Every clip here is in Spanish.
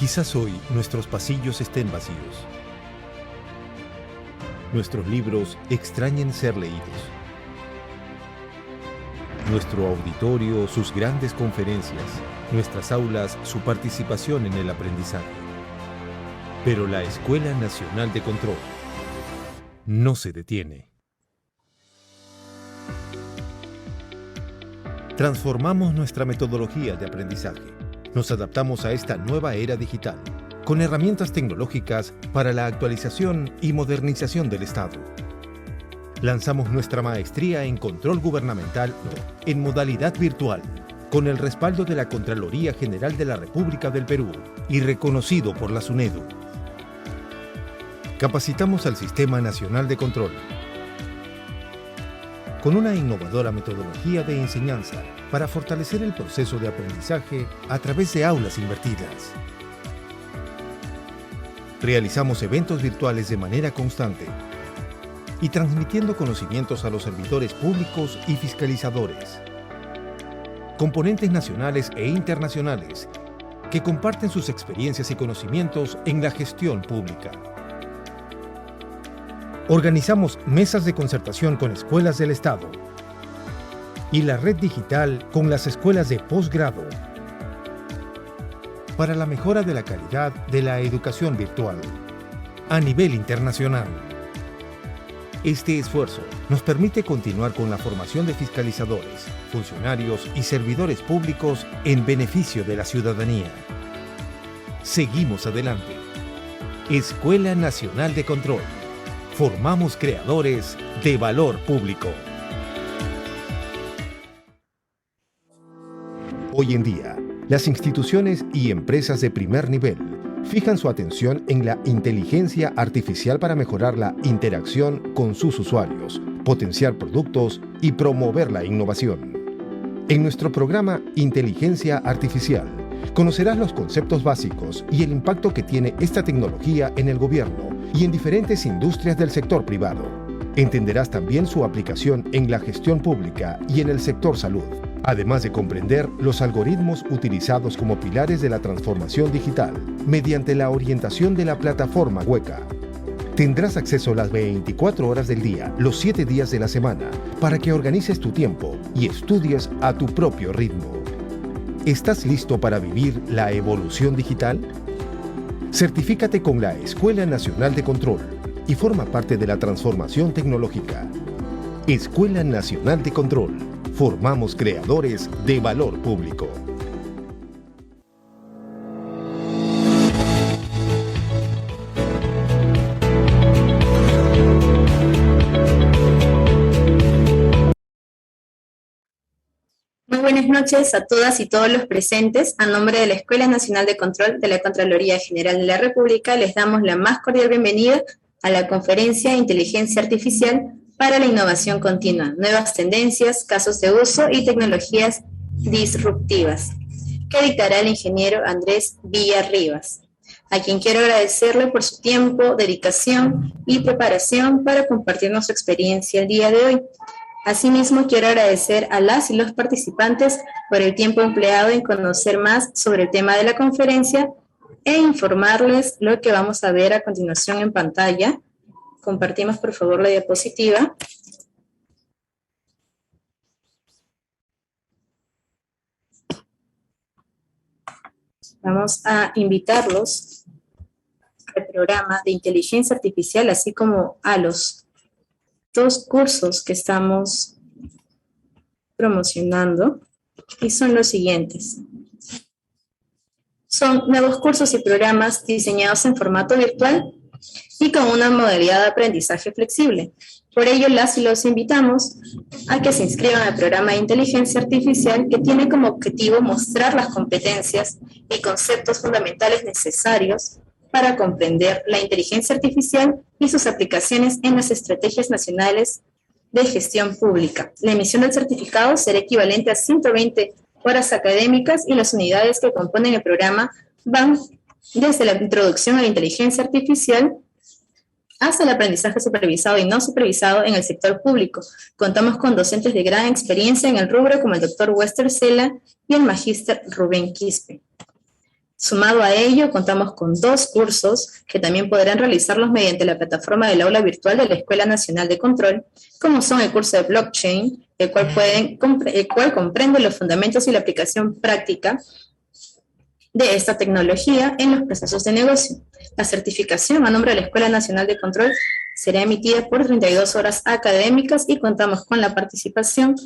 Quizás hoy nuestros pasillos estén vacíos. Nuestros libros extrañen ser leídos. Nuestro auditorio, sus grandes conferencias. Nuestras aulas, su participación en el aprendizaje. Pero la Escuela Nacional de Control no se detiene. Transformamos nuestra metodología de aprendizaje. Nos adaptamos a esta nueva era digital, con herramientas tecnológicas para la actualización y modernización del Estado. Lanzamos nuestra maestría en Control Gubernamental en modalidad virtual, con el respaldo de la Contraloría General de la República del Perú y reconocido por la SUNEDU. Capacitamos al Sistema Nacional de Control con una innovadora metodología de enseñanza para fortalecer el proceso de aprendizaje a través de aulas invertidas. Realizamos eventos virtuales de manera constante y transmitiendo conocimientos a los servidores públicos y fiscalizadores. Componentes nacionales e internacionales que comparten sus experiencias y conocimientos en la gestión pública. Organizamos mesas de concertación con escuelas del Estado y la red digital con las escuelas de posgrado para la mejora de la calidad de la educación virtual a nivel internacional. Este esfuerzo nos permite continuar con la formación de fiscalizadores, funcionarios y servidores públicos en beneficio de la ciudadanía. Seguimos adelante. Escuela Nacional de Control. Formamos creadores de valor público. Hoy en día, las instituciones y empresas de primer nivel fijan su atención en la inteligencia artificial para mejorar la interacción con sus usuarios, potenciar productos y promover la innovación. En nuestro programa Inteligencia Artificial, conocerás los conceptos básicos y el impacto que tiene esta tecnología en el gobierno y en diferentes industrias del sector privado. Entenderás también su aplicación en la gestión pública y en el sector salud, además de comprender los algoritmos utilizados como pilares de la transformación digital mediante la orientación de la plataforma Hueca. Tendrás acceso las 24 horas del día, los 7 días de la semana, para que organices tu tiempo y estudies a tu propio ritmo. ¿Estás listo para vivir la evolución digital? Certifícate con la Escuela Nacional de Control y forma parte de la transformación tecnológica. Escuela Nacional de Control. Formamos creadores de valor público. Muy buenas noches a todas y todos los presentes. A nombre de la Escuela Nacional de Control de la Contraloría General de la República, les damos la más cordial bienvenida a la conferencia Inteligencia Artificial para la Innovación Continua, Nuevas Tendencias, Casos de Uso y Tecnologías Disruptivas, que dictará el ingeniero Andrés Villarribas, a quien quiero agradecerle por su tiempo, dedicación y preparación para compartirnos su experiencia el día de hoy. Asimismo, quiero agradecer a las y los participantes por el tiempo empleado en conocer más sobre el tema de la conferencia e informarles lo que vamos a ver a continuación en pantalla. Compartimos, por favor, la diapositiva. Vamos a invitarlos al programa de inteligencia artificial, así como a los dos cursos que estamos promocionando, y son los siguientes. Son nuevos cursos y programas diseñados en formato virtual y con una modalidad de aprendizaje flexible. Por ello, las y los invitamos a que se inscriban al programa de inteligencia artificial, que tiene como objetivo mostrar las competencias y conceptos fundamentales necesarios para comprender la inteligencia artificial y sus aplicaciones en las estrategias nacionales de gestión pública. La emisión del certificado será equivalente a 120 horas académicas y las unidades que componen el programa van desde la introducción a la inteligencia artificial hasta el aprendizaje supervisado y no supervisado en el sector público. Contamos con docentes de gran experiencia en el rubro como el doctor Wester Cela y el magíster Rubén Quispe. Sumado a ello, contamos con 2 cursos que también podrán realizarlos mediante la plataforma del aula virtual de la Escuela Nacional de Control, como son el curso de blockchain, el cual comprende los fundamentos y la aplicación práctica de esta tecnología en los procesos de negocio. La certificación a nombre de la Escuela Nacional de Control será emitida por 32 horas académicas y contamos con la participación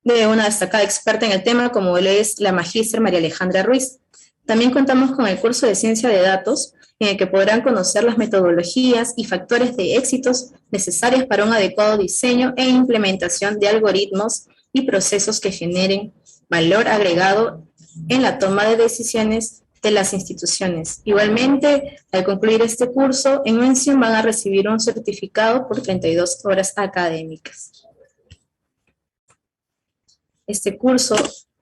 de una destacada experta en el tema, como lo es la magíster María Alejandra Ruiz. También contamos con el curso de Ciencia de Datos, en el que podrán conocer las metodologías y factores de éxitos necesarios para un adecuado diseño e implementación de algoritmos y procesos que generen valor agregado en la toma de decisiones de las instituciones. Igualmente, al concluir este curso, en mención van a recibir un certificado por 32 horas académicas. Este curso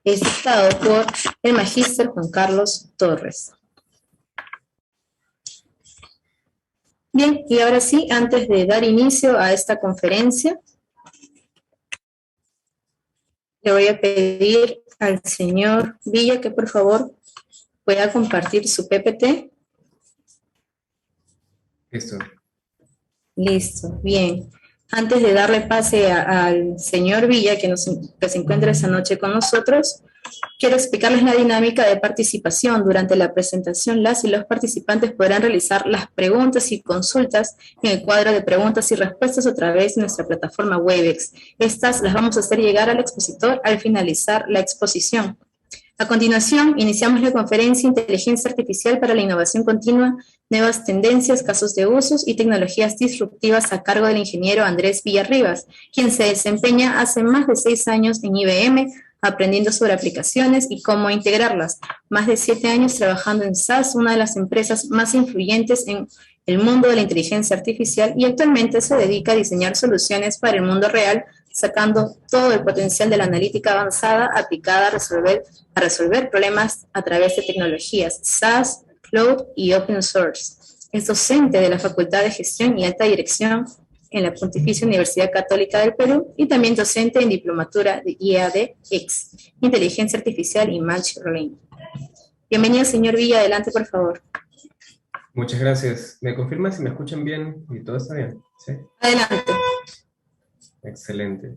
es dictado por el magíster Juan Carlos Torres. Bien, y ahora sí, antes de dar inicio a esta conferencia, le voy a pedir al señor Villa que por favor pueda compartir su PPT. Listo. Listo, bien. Antes de darle pase al señor Villa, que se encuentra esta noche con nosotros, quiero explicarles la dinámica de participación. Durante la presentación, las y los participantes podrán realizar las preguntas y consultas en el cuadro de preguntas y respuestas a través de nuestra plataforma Webex. Estas las vamos a hacer llegar al expositor al finalizar la exposición. A continuación, iniciamos la conferencia Inteligencia Artificial para la Innovación Continua, Nuevas Tendencias, Casos de Usos y Tecnologías Disruptivas a cargo del ingeniero Andrés Villarribas, quien se desempeña hace más de 6 años en IBM, aprendiendo sobre aplicaciones y cómo integrarlas. Más de 7 años trabajando en SAS, una de las empresas más influyentes en el mundo de la inteligencia artificial, y actualmente se dedica a diseñar soluciones para el mundo real, sacando todo el potencial de la analítica avanzada aplicada a resolver problemas a través de tecnologías SaaS, Cloud y Open Source. Es docente de la Facultad de Gestión y Alta Dirección en la Pontificia Universidad Católica del Perú y también docente en Diplomatura de IADX, Inteligencia Artificial y Machine Learning. Bienvenido, señor Villa, adelante, por favor. Muchas gracias. ¿Me confirma si me escuchan bien y todo está bien? ¿Sí? Adelante. Excelente.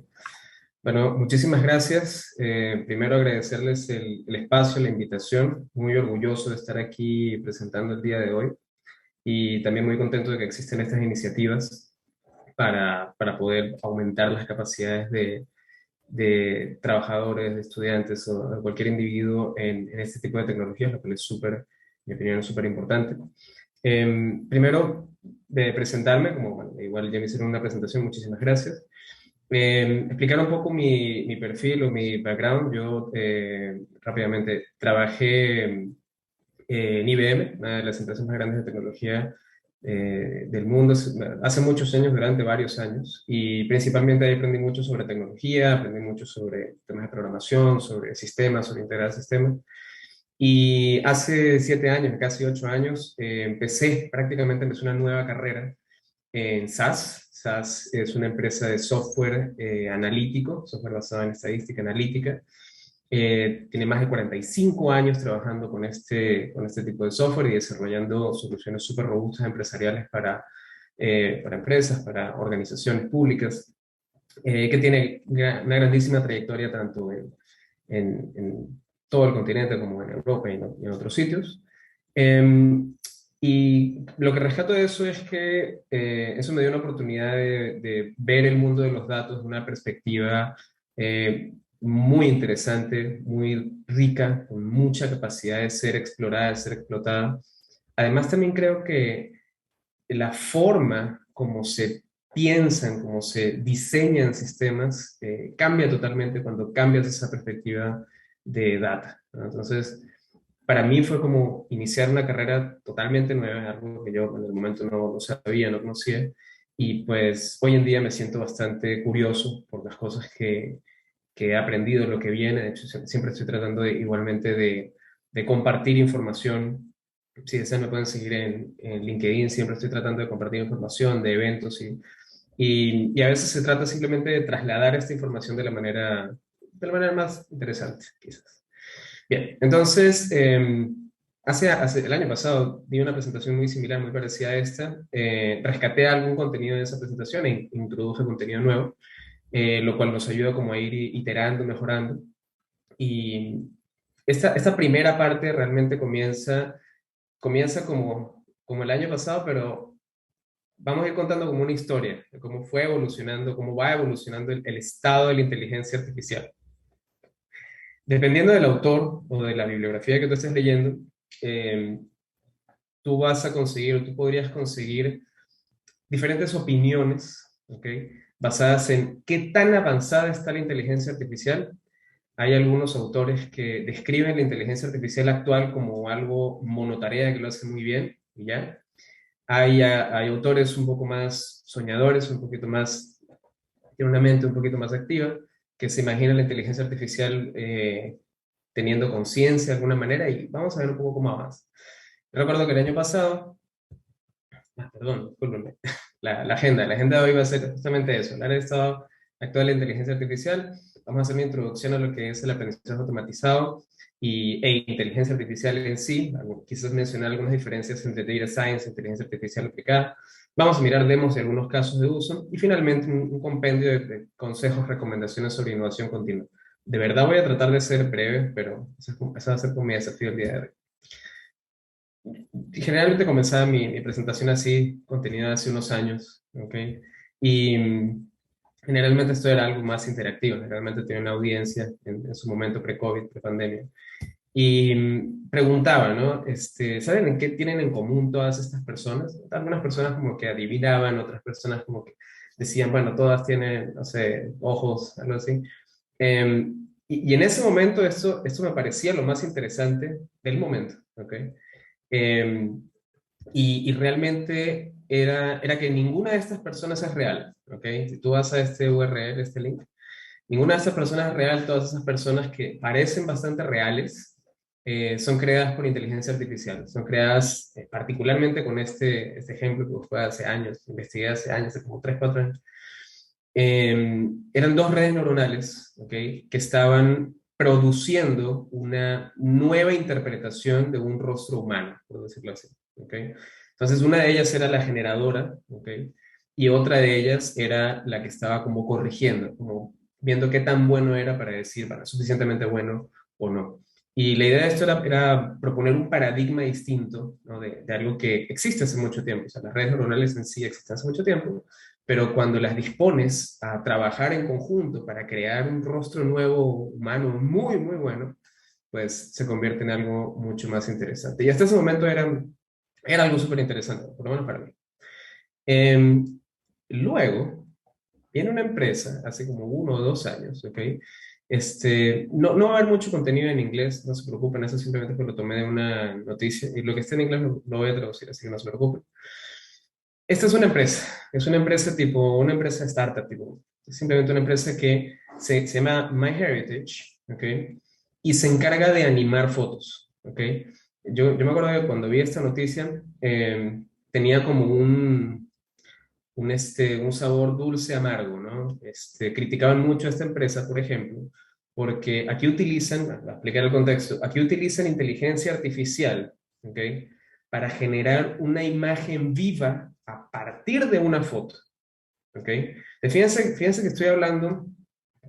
Bueno, muchísimas gracias. Primero agradecerles el espacio, la invitación. Muy orgulloso de estar aquí presentando el día de hoy. Y también muy contento de que existen estas iniciativas para poder aumentar las capacidades de trabajadores, de estudiantes o de cualquier individuo en este tipo de tecnologías, lo cual es súper, mi opinión es súper importante. Primero, de presentarme, como bueno, igual ya me hicieron una presentación, muchísimas gracias. Explicar un poco mi perfil o mi background. Yo rápidamente trabajé en IBM, una de las empresas más grandes de tecnología del mundo, hace muchos años, durante varios años, y principalmente ahí aprendí mucho sobre tecnología, aprendí mucho sobre temas de programación, sobre sistemas, sobre integrar sistemas. Y hace 7 años, casi 8 años, empecé una nueva carrera en SAS. SAS es una empresa de software analítico, software basado en estadística analítica. Tiene más de 45 años trabajando con este tipo de software y desarrollando soluciones súper robustas empresariales para empresas, para organizaciones públicas, que tiene una grandísima trayectoria tanto en todo el continente como en Europa y en otros sitios. Y lo que rescato de eso es que eso me dio una oportunidad de ver el mundo de los datos de una perspectiva muy interesante, muy rica, con mucha capacidad de ser explorada, de ser explotada. Además, también creo que la forma como se piensan, como se diseñan sistemas, cambia totalmente cuando cambias esa perspectiva de data, ¿no? Entonces, para mí fue como iniciar una carrera totalmente nueva, algo que yo en el momento no sabía, no conocía, y pues hoy en día me siento bastante curioso por las cosas que he aprendido, lo que viene. De hecho, siempre estoy tratando igualmente de compartir información. Si desean me pueden seguir en LinkedIn, siempre estoy tratando de compartir información de eventos y a veces se trata simplemente de trasladar esta información de la manera más interesante, quizás. Bien, entonces, el año pasado di una presentación muy similar, muy parecida a esta. Rescaté algún contenido de esa presentación e introduje contenido nuevo, lo cual nos ayuda como a ir iterando, mejorando. Y esta primera parte realmente comienza como el año pasado, pero vamos a ir contando como una historia de cómo fue evolucionando, cómo va evolucionando el estado de la inteligencia artificial. Dependiendo del autor o de la bibliografía que tú estés leyendo, eh, tú vas a conseguir, o tú podrías conseguir diferentes opiniones, ¿ok? Basadas en qué tan avanzada está la inteligencia artificial. Hay algunos autores que describen la inteligencia artificial actual como algo monotarea que lo hace muy bien, y ya. Hay autores un poco más soñadores, un poquito más, tienen una mente un poquito más activa, que se imaginan la inteligencia artificial teniendo conciencia de alguna manera, y vamos a ver un poco cómo avanza. Recuerdo que el año pasado, perdón, discúlpenme, la agenda de hoy va a ser justamente eso, hablar del estado actual de la inteligencia artificial. Vamos a hacer una introducción a lo que es el aprendizaje automatizado e inteligencia artificial en sí. Quizás mencionar algunas diferencias entre data science e inteligencia artificial aplicada. Vamos a mirar demos y algunos casos de uso. Y finalmente un compendio de consejos, recomendaciones sobre innovación continua. De verdad voy a tratar de ser breve, pero ese va a ser como mi desafío el día de hoy. Generalmente comenzaba mi presentación así, contenido hace unos años, ¿ok? Y generalmente esto era algo más interactivo, generalmente tenía una audiencia en su momento pre-COVID, pre-pandemia. Y preguntaba, ¿no? ¿Saben en qué tienen en común todas estas personas? Algunas personas como que adivinaban, otras personas como que decían, bueno, todas tienen, no sé, ojos, algo así. Y en ese momento esto me parecía lo más interesante del momento, ¿ok? Eh, y realmente era que ninguna de estas personas es real, ¿ok? Si tú vas a este URL, este link, ninguna de estas personas es real. Todas esas personas que parecen bastante reales son creadas por inteligencia artificial, son creadas particularmente con este ejemplo que fue hace años, investigué hace años, hace como 3 4 años. Eran dos redes neuronales, ¿ok? Que estaban produciendo una nueva interpretación de un rostro humano, por decirlo así, ¿ok? Entonces, una de ellas era la generadora, ¿ok? Y otra de ellas era la que estaba como corrigiendo, como viendo qué tan bueno era para decir, bueno, suficientemente bueno o no. Y la idea de esto era proponer un paradigma distinto, ¿no? De algo que existe hace mucho tiempo. O sea, las redes neuronales en sí existen hace mucho tiempo, pero cuando las dispones a trabajar en conjunto para crear un rostro nuevo humano muy, muy bueno, pues se convierte en algo mucho más interesante. Y hasta ese momento era algo súper interesante, por lo menos para mí. Eh, Luego, viene una empresa, hace como 1 o 2 años, ¿ok? No va a haber mucho contenido en inglés, no se preocupen, eso simplemente porque lo tomé de una noticia, y lo que esté en inglés lo voy a traducir, así que no se preocupen. Esta es una empresa tipo, una empresa startup, tipo, simplemente una empresa que se llama MyHeritage, ¿ok? Y se encarga de animar fotos, ¿ok? Yo me acuerdo que cuando vi esta noticia, tenía como un sabor dulce amargo, ¿no? Criticaban mucho a esta empresa, por ejemplo, porque aquí utilizan, para explicar el contexto, aquí utilizan inteligencia artificial, ¿ok? Para generar una imagen viva a partir de una foto, ¿ok? Fíjense que estoy hablando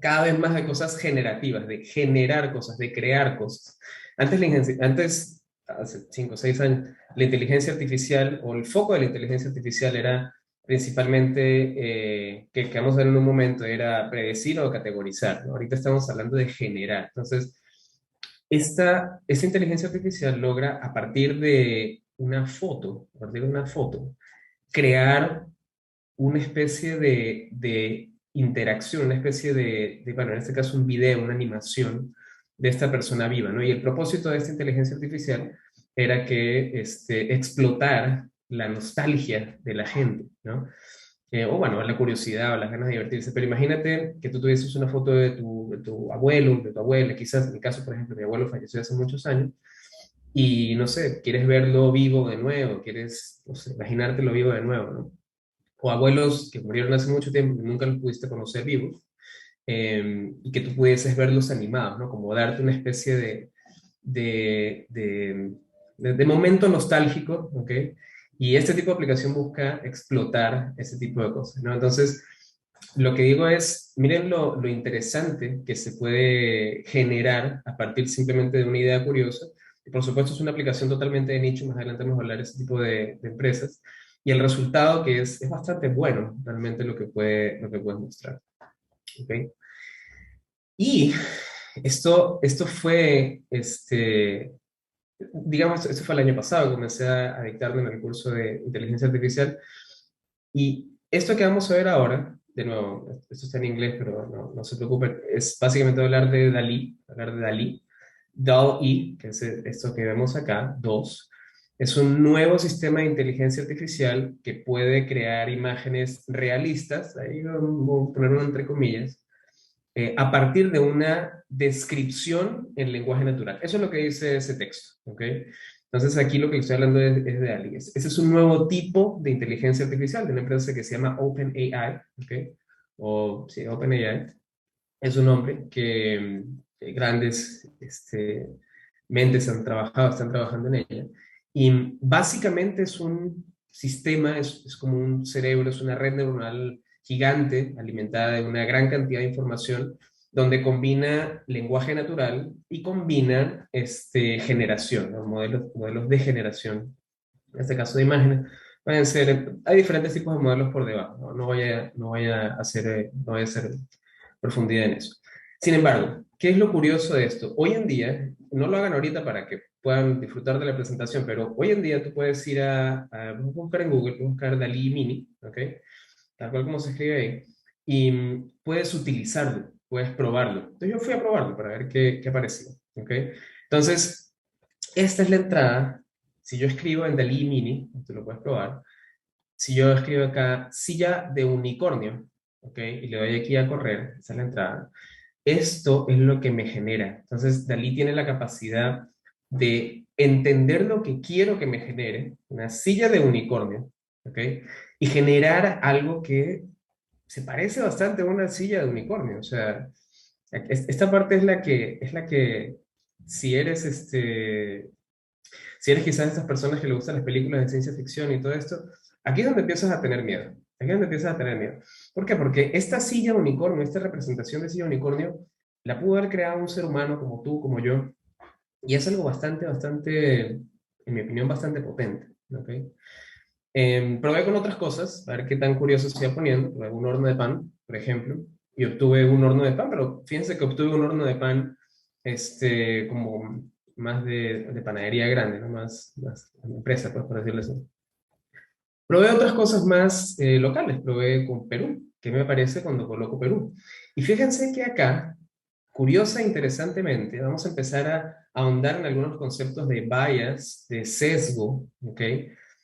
cada vez más de cosas generativas, de generar cosas, de crear cosas. Antes, hace 5 o 6 años, la inteligencia artificial o el foco de la inteligencia artificial era principalmente, que vamos a ver en un momento, era predecir o categorizar, ¿no? Ahorita estamos hablando de generar. Entonces, esta inteligencia artificial logra, a partir de una foto, crear una especie de interacción, una especie bueno, en este caso un video, una animación de esta persona viva, ¿no? Y el propósito de esta inteligencia artificial era que explotar la nostalgia de la gente, ¿no? O bueno, la curiosidad o las ganas de divertirse. Pero imagínate que tú tuvieses una foto de tu abuelo, de tu abuela, quizás en mi caso, por ejemplo, mi abuelo falleció hace muchos años, y no sé, quieres verlo vivo de nuevo, quieres, no sé, imaginártelo vivo de nuevo, ¿no? O abuelos que murieron hace mucho tiempo, que nunca los pudiste conocer vivos, y que tú pudieses verlos animados, ¿no? Como darte una especie de de momento nostálgico, ¿ok? Y este tipo de aplicación busca explotar ese tipo de cosas, ¿no? Entonces, lo que digo es, miren lo interesante que se puede generar a partir simplemente de una idea curiosa. Y por supuesto es una aplicación totalmente de nicho, más adelante vamos a hablar de ese tipo de empresas. Y el resultado que es bastante bueno, realmente lo que puede mostrar. ¿Ok? Y esto fue, digamos, esto fue el año pasado, comencé a dictarme en el curso de inteligencia artificial. Y esto que vamos a ver ahora, de nuevo, esto está en inglés, pero no se preocupen, es básicamente hablar de Dalí, DALL-E, que es esto que vemos acá, 2, es un nuevo sistema de inteligencia artificial que puede crear imágenes realistas, ahí voy a ponerlo entre comillas, a partir de una descripción en lenguaje natural. Eso es lo que dice ese texto, ¿ok? Entonces aquí lo que estoy hablando es de Ali. Ese es un nuevo tipo de inteligencia artificial de una empresa que se llama OpenAI, ¿ok? O sí, OpenAI. Es un nombre que grandes mentes están trabajando en ella. Y básicamente es un sistema, es como un cerebro, es una red neuronal gigante alimentada de una gran cantidad de información donde combina lenguaje natural y combina generación, ¿no? Modelos de generación, en este caso de imágenes. Pueden ser, hay diferentes tipos de modelos por debajo, ¿no? No voy a hacer profundidad en eso. Sin embargo, ¿qué es lo curioso de esto? Hoy en día, no lo hagan ahorita para que puedan disfrutar de la presentación, pero hoy en día tú puedes ir a buscar en Google, buscar Dalí Mini, ¿ok? Tal cual como se escribe ahí, y puedes utilizarlo, puedes probarlo. Entonces yo fui a probarlo para ver qué aparecía, ¿ok? Entonces, esta es la entrada. Si yo escribo en Dalí Mini, tú lo puedes probar. Si yo escribo acá silla de unicornio, ¿ok? Y le doy aquí a correr, esa es la entrada. Esto es lo que me genera. Entonces, Dalí tiene la capacidad de entender lo que quiero que me genere, una silla de unicornio, ¿ok? Y generar algo que se parece bastante a una silla de unicornio. O sea, esta parte es la que si eres si eres quizás de estas personas que le gustan las películas de ciencia ficción y todo esto, aquí es donde empiezas a tener miedo. Aquí es donde empiezas a tener miedo. ¿Por qué? Porque esta silla unicornio, esta representación de silla unicornio, la pudo haber creado un ser humano como tú, como yo, y es algo bastante, en mi opinión, bastante potente. ¿Ok? Probé con otras cosas, a ver qué tan curioso se iba poniendo. Probé un horno de pan, por ejemplo, y obtuve un horno de pan, pero fíjense que obtuve un horno de pan como más de panadería grande, ¿no? Más empresa, pues, por decirlo así. Probé otras cosas más locales, probé con Perú, ¿qué me parece cuando coloco Perú? Y fíjense que acá, curiosa e interesantemente, vamos a empezar a ahondar en algunos conceptos de bias, de sesgo, ¿ok?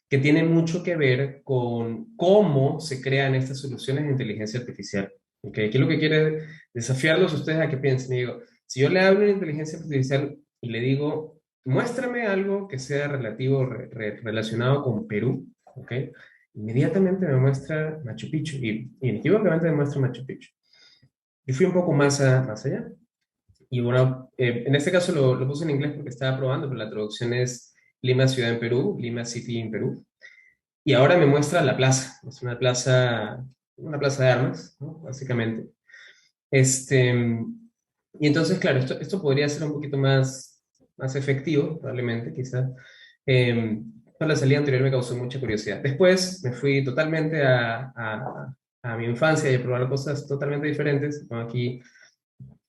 Que tienen mucho que ver con cómo se crean estas soluciones de inteligencia artificial, ¿ok? Aquí lo que quiero es desafiarlos a ustedes a que piensen, y digo, si yo le hablo de inteligencia artificial y le digo, muéstrame algo que sea relativo, relacionado con Perú, ¿ok? Inmediatamente me muestra Machu Picchu y inequívocamente me muestra Machu Picchu. Y fui un poco más allá. Y bueno, en este caso lo puse en inglés porque estaba probando, pero la traducción es Lima Ciudad en Perú, Lima City en Perú. Y ahora me muestra la plaza, es una plaza de armas, ¿no? Básicamente. Y entonces, claro, esto podría ser un poquito más efectivo, probablemente, quizás. La salida anterior me causó mucha curiosidad. Después me fui totalmente a mi infancia y a probar cosas totalmente diferentes. Tengo aquí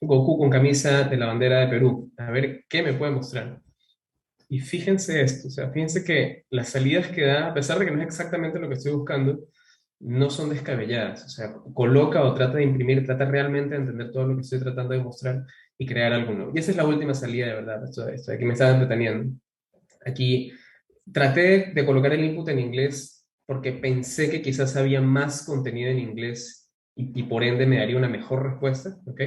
Goku con camisa de la bandera de Perú. A ver qué me puede mostrar. Y fíjense esto, o sea, fíjense que las salidas que da, a pesar de que no es exactamente lo que estoy buscando, no son descabelladas. O sea, coloca o trata de imprimir, trata realmente de entender todo lo que estoy tratando de mostrar y crear algo nuevo. Y esa es la última salida, de verdad. Esto aquí me estaba entreteniendo. Aquí traté de colocar el input en inglés porque pensé que quizás había más contenido en inglés y por ende me daría una mejor respuesta, ¿ok?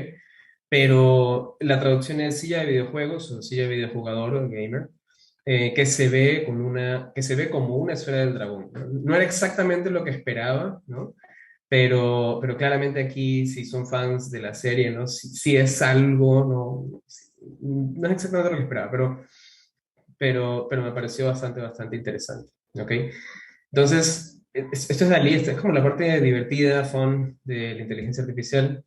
Pero la traducción es silla de videojuegos o silla de videojugador o gamer, que se ve como una esfera del dragón. No, no era exactamente lo que esperaba, ¿no? Pero claramente aquí, si son fans de la serie, ¿no? Si es algo, no es exactamente lo que esperaba, pero pero me pareció bastante interesante, ¿ok? Entonces, esto es la lista, es como la parte divertida, fun de la inteligencia artificial,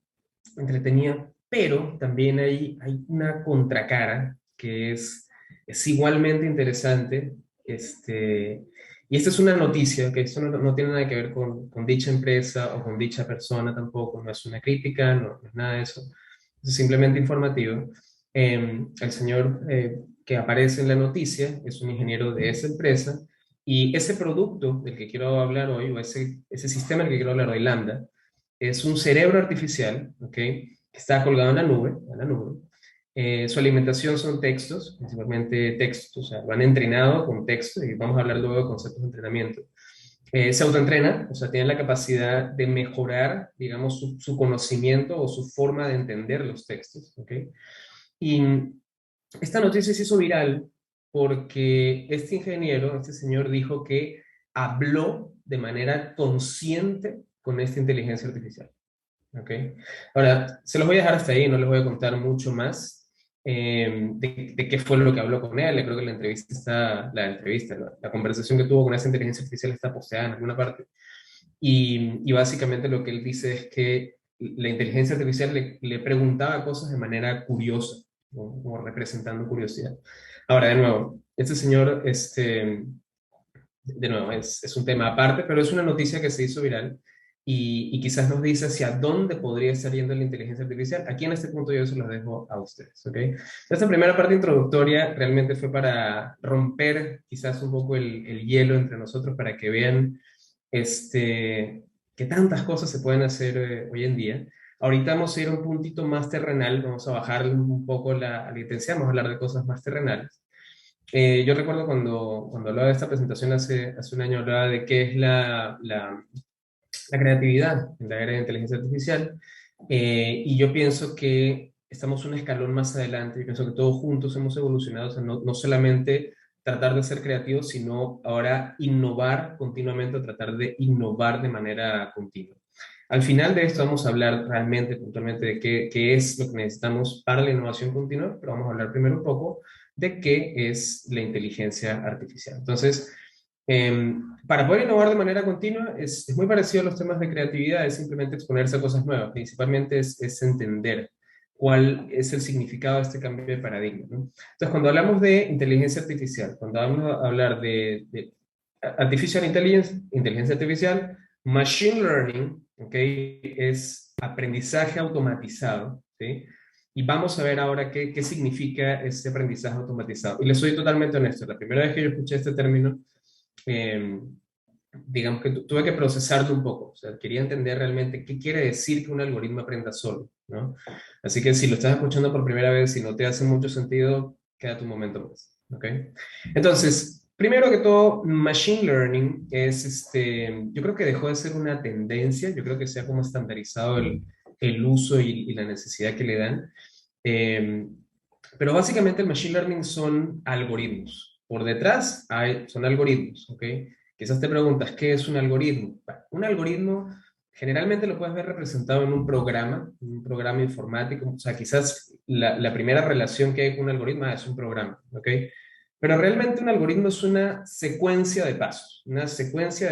entretenida, pero también hay una contracara que es igualmente interesante, y esta es una noticia, que esto no tiene nada que ver con dicha empresa o con dicha persona tampoco, no es una crítica, no es nada de eso, es simplemente informativo. El señor que aparece en la noticia es un ingeniero de esa empresa, y ese producto del que quiero hablar hoy, o ese sistema del que quiero hablar hoy, Lambda, es un cerebro artificial, ¿ok? Que está colgado en la nube. Su alimentación son textos, principalmente textos, o sea, lo han entrenado con texto, y vamos a hablar luego de conceptos de entrenamiento. Se autoentrena, o sea, tiene la capacidad de mejorar, digamos, su conocimiento o su forma de entender los textos, ¿ok? Y esta noticia se hizo viral porque este ingeniero, este señor, dijo que habló de manera consciente con esta inteligencia artificial. ¿Ok? Ahora, se los voy a dejar hasta ahí, no les voy a contar mucho más de qué fue lo que habló con él. Creo que la conversación que tuvo con esa inteligencia artificial está posteada en alguna parte. Y básicamente lo que él dice es que la inteligencia artificial le preguntaba cosas de manera curiosa, como representando curiosidad. Ahora, de nuevo, este señor, de nuevo, es un tema aparte, pero es una noticia que se hizo viral, y quizás nos dice hacia dónde podría estar yendo la inteligencia artificial. Aquí en este punto yo se los dejo a ustedes, ¿ok? Esta primera parte introductoria realmente fue para romper quizás un poco el hielo entre nosotros, para que vean que tantas cosas se pueden hacer hoy en día. Ahorita vamos a ir a un puntito más terrenal, vamos a bajar un poco la intensidad, vamos a hablar de cosas más terrenales. Yo recuerdo cuando hablaba de esta presentación hace un año, hablaba de qué es la creatividad en la era de inteligencia artificial, y yo pienso que estamos un escalón más adelante. Yo pienso que todos juntos hemos evolucionado, o sea, no solamente tratar de ser creativos, sino ahora innovar continuamente, o tratar de innovar de manera continua. Al final de esto vamos a hablar realmente, puntualmente, de qué es lo que necesitamos para la innovación continua, pero vamos a hablar primero un poco de qué es la inteligencia artificial. Entonces, para poder innovar de manera continua es muy parecido a los temas de creatividad, es simplemente exponerse a cosas nuevas, principalmente es entender cuál es el significado de este cambio de paradigma, ¿no? Entonces, cuando hablamos de inteligencia artificial, cuando vamos a hablar de artificial intelligence, inteligencia artificial, machine learning, ¿ok? Es aprendizaje automatizado, ¿sí? Y vamos a ver ahora qué significa ese aprendizaje automatizado. Y les soy totalmente honesto, la primera vez que yo escuché este término, eh, digamos que tuve que procesarlo un poco, o sea, quería entender realmente qué quiere decir que un algoritmo aprenda solo, ¿no? Así que si lo estás escuchando por primera vez, si no te hace mucho sentido, quédate un momento más, ¿ok? Entonces, primero que todo, Machine Learning yo creo que dejó de ser una tendencia, yo creo que se ha como estandarizado el uso y la necesidad que le dan. Eh, pero básicamente el Machine Learning son algoritmos. Por detrás son algoritmos, ¿ok? Quizás te preguntas, ¿qué es un algoritmo? Bueno, un algoritmo generalmente lo puedes ver representado en un programa informático. O sea, quizás la primera relación que hay con un algoritmo es un programa, ¿ok? Pero realmente un algoritmo es una secuencia de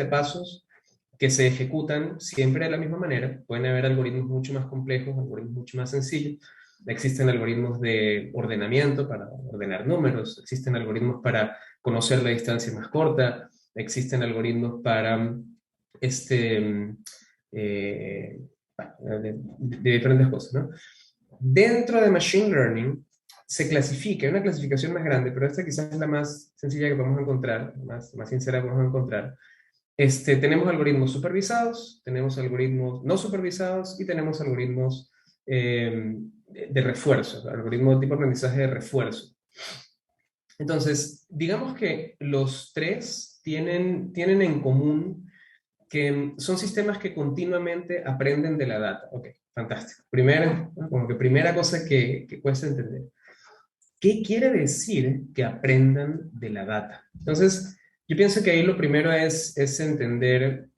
pasos que se ejecutan siempre de la misma manera. Pueden haber algoritmos mucho más complejos, algoritmos mucho más sencillos. Existen algoritmos de ordenamiento para ordenar números, existen algoritmos para conocer la distancia más corta, existen algoritmos para eh, de diferentes cosas, ¿no? Dentro de Machine Learning se clasifica, hay una clasificación más grande, pero esta quizás es la más sencilla que podemos encontrar, más sincera que podemos encontrar. Tenemos algoritmos supervisados, tenemos algoritmos no supervisados y tenemos algoritmos de refuerzo, algoritmos de tipo aprendizaje de refuerzo. Entonces, digamos que los tres tienen en común que son sistemas que continuamente aprenden de la data. Ok, fantástico. Primera cosa que cuesta entender. ¿Qué quiere decir que aprendan de la data? Entonces, yo pienso que ahí lo primero es entender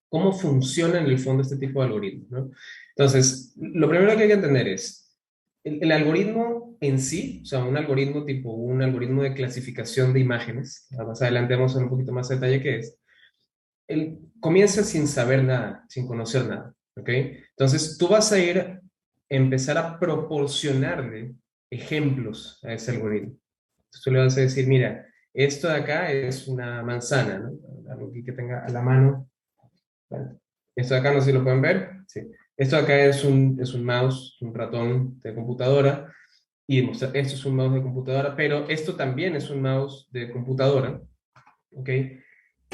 cómo funciona en el fondo este tipo de algoritmos, ¿no? Entonces, lo primero que hay que entender es, el algoritmo en sí, o sea, un algoritmo tipo un algoritmo de clasificación de imágenes, más adelante vamos a ver un poquito más de detalle qué es, él comienza sin saber nada, sin conocer nada, ¿ok? Entonces tú vas a empezar a proporcionarle ejemplos a ese algoritmo. Entonces tú le vas a decir, mira, esto de acá es una manzana, ¿no? Algo aquí que tenga a la mano. ¿Vale? Esto de acá no sé si lo pueden ver. Sí. Esto de acá es un mouse, un ratón de computadora, y esto es un mouse de computadora, pero esto también es un mouse de computadora, ¿ok?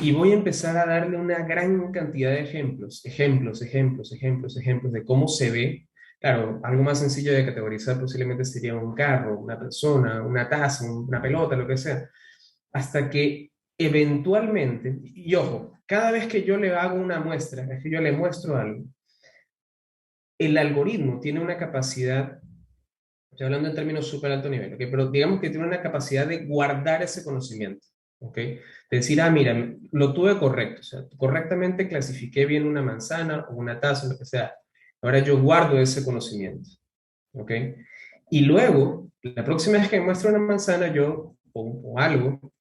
Y voy a empezar a darle una gran cantidad de ejemplos de cómo se ve. Claro, algo más sencillo de categorizar posiblemente sería un carro, una persona, una taza, una pelota, lo que sea. Hasta que eventualmente, y ojo, cada vez que yo le hago una muestra, cada vez que yo le muestro algo, el algoritmo tiene una capacidad, estoy hablando en términos súper alto nivel, ¿ok? Pero digamos que tiene una capacidad de guardar ese conocimiento, ¿ok? De decir, ah, mira, lo tuve correcto, o sea, correctamente clasifiqué bien una manzana o una taza, lo que sea. Ahora yo guardo ese conocimiento, ¿ok? Y luego, la próxima vez que me muestre una manzana, o algo,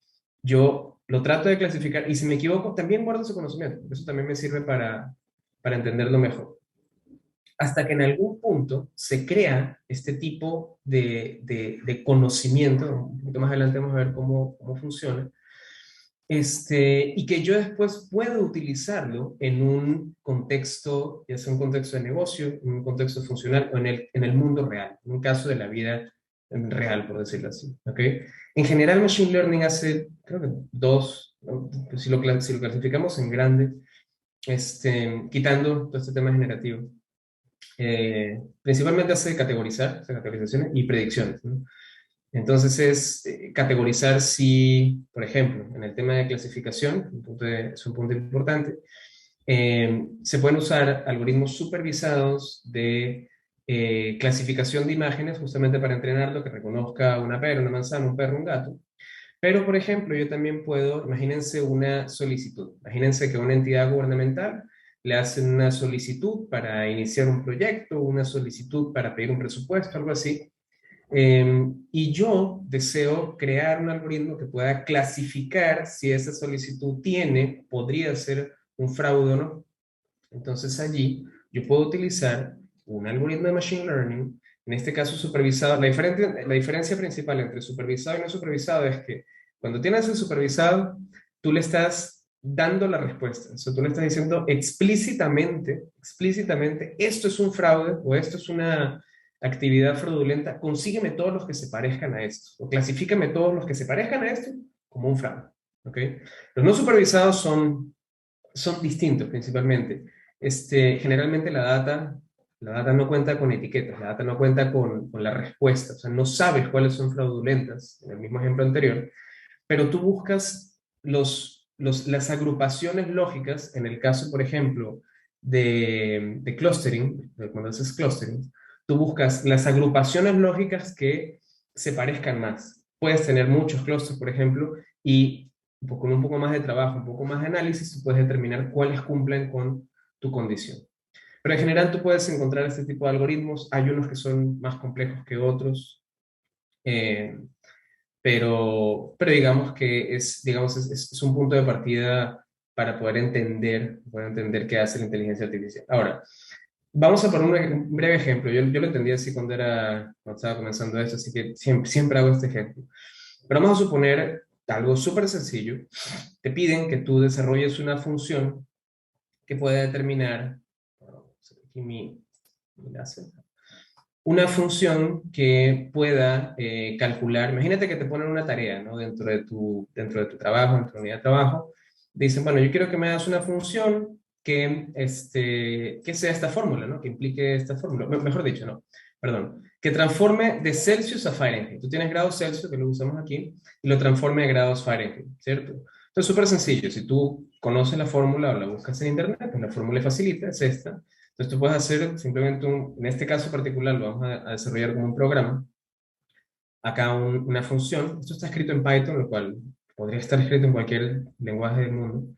yo lo trato de clasificar y si me equivoco, también guardo ese conocimiento. Eso también me sirve para entenderlo mejor. Hasta que en algún punto se crea este tipo de conocimiento, un poquito más adelante vamos a ver cómo funciona, y que yo después puedo utilizarlo en un contexto, ya sea un contexto de negocio, en un contexto funcional o en el mundo real, en un caso de la vida real, por decirlo así. ¿Ok? En general, Machine Learning hace, creo que dos, ¿no? Si lo clasificamos en grande, quitando todo este tema generativo, principalmente hace categorizar, hace categorizaciones y predicciones, ¿no? Entonces es categorizar si, por ejemplo, en el tema de clasificación, es un punto importante, se pueden usar algoritmos supervisados de clasificación de imágenes justamente para entrenarlo, que reconozca una pera, una manzana, un perro, un gato. Pero, por ejemplo, yo también puedo, imagínense una solicitud, imagínense que una entidad gubernamental le hacen una solicitud para iniciar un proyecto, una solicitud para pedir un presupuesto, algo así. Y yo deseo crear un algoritmo que pueda clasificar si esa solicitud podría ser un fraude o no. Entonces allí yo puedo utilizar un algoritmo de Machine Learning, en este caso supervisado. La diferencia principal entre supervisado y no supervisado es que cuando tienes el supervisado, tú le estás dando la respuesta. O sea, tú le estás diciendo explícitamente, esto es un fraude o esto es una actividad fraudulenta, consígueme todos los que se parezcan a esto, o clasifícame todos los que se parezcan a esto como un fraude. ¿Ok? Los no supervisados son distintos principalmente. Generalmente la data no cuenta con etiquetas, la data no cuenta con la respuesta, o sea, no sabes cuáles son fraudulentas, en el mismo ejemplo anterior, pero tú buscas las agrupaciones lógicas, en el caso, por ejemplo, de clustering, cuando haces clustering, tú buscas las agrupaciones lógicas que se parezcan más. Puedes tener muchos clusters, por ejemplo, y con un poco más de trabajo, un poco más de análisis, tú puedes determinar cuáles cumplen con tu condición. Pero en general tú puedes encontrar este tipo de algoritmos. Hay unos que son más complejos que otros, eh, pero digamos que es un punto de partida para poder entender qué hace la inteligencia artificial. Ahora, vamos a poner un breve ejemplo. Yo lo entendí así cuando estaba comenzando esto, así que siempre hago este ejemplo. Pero vamos a suponer algo súper sencillo. Te piden que tú desarrolles una función que pueda determinar, aquí mi láser, una función que pueda calcular, imagínate que te ponen una tarea, ¿no? Dentro de tu trabajo, dentro de tu unidad de trabajo, dicen, bueno, yo quiero que me hagas una función que sea esta fórmula, ¿no? Que implique esta fórmula, mejor dicho, no, perdón, que transforme de Celsius a Fahrenheit. Tú tienes grados Celsius, que lo usamos aquí, y lo transforme a grados Fahrenheit, ¿cierto? Entonces, súper sencillo, si tú conoces la fórmula o la buscas en internet, pues la fórmula facilita, es esta. Entonces tú puedes hacer simplemente en este caso particular lo vamos a desarrollar como un programa, acá una función, esto está escrito en Python, lo cual podría estar escrito en cualquier lenguaje del mundo.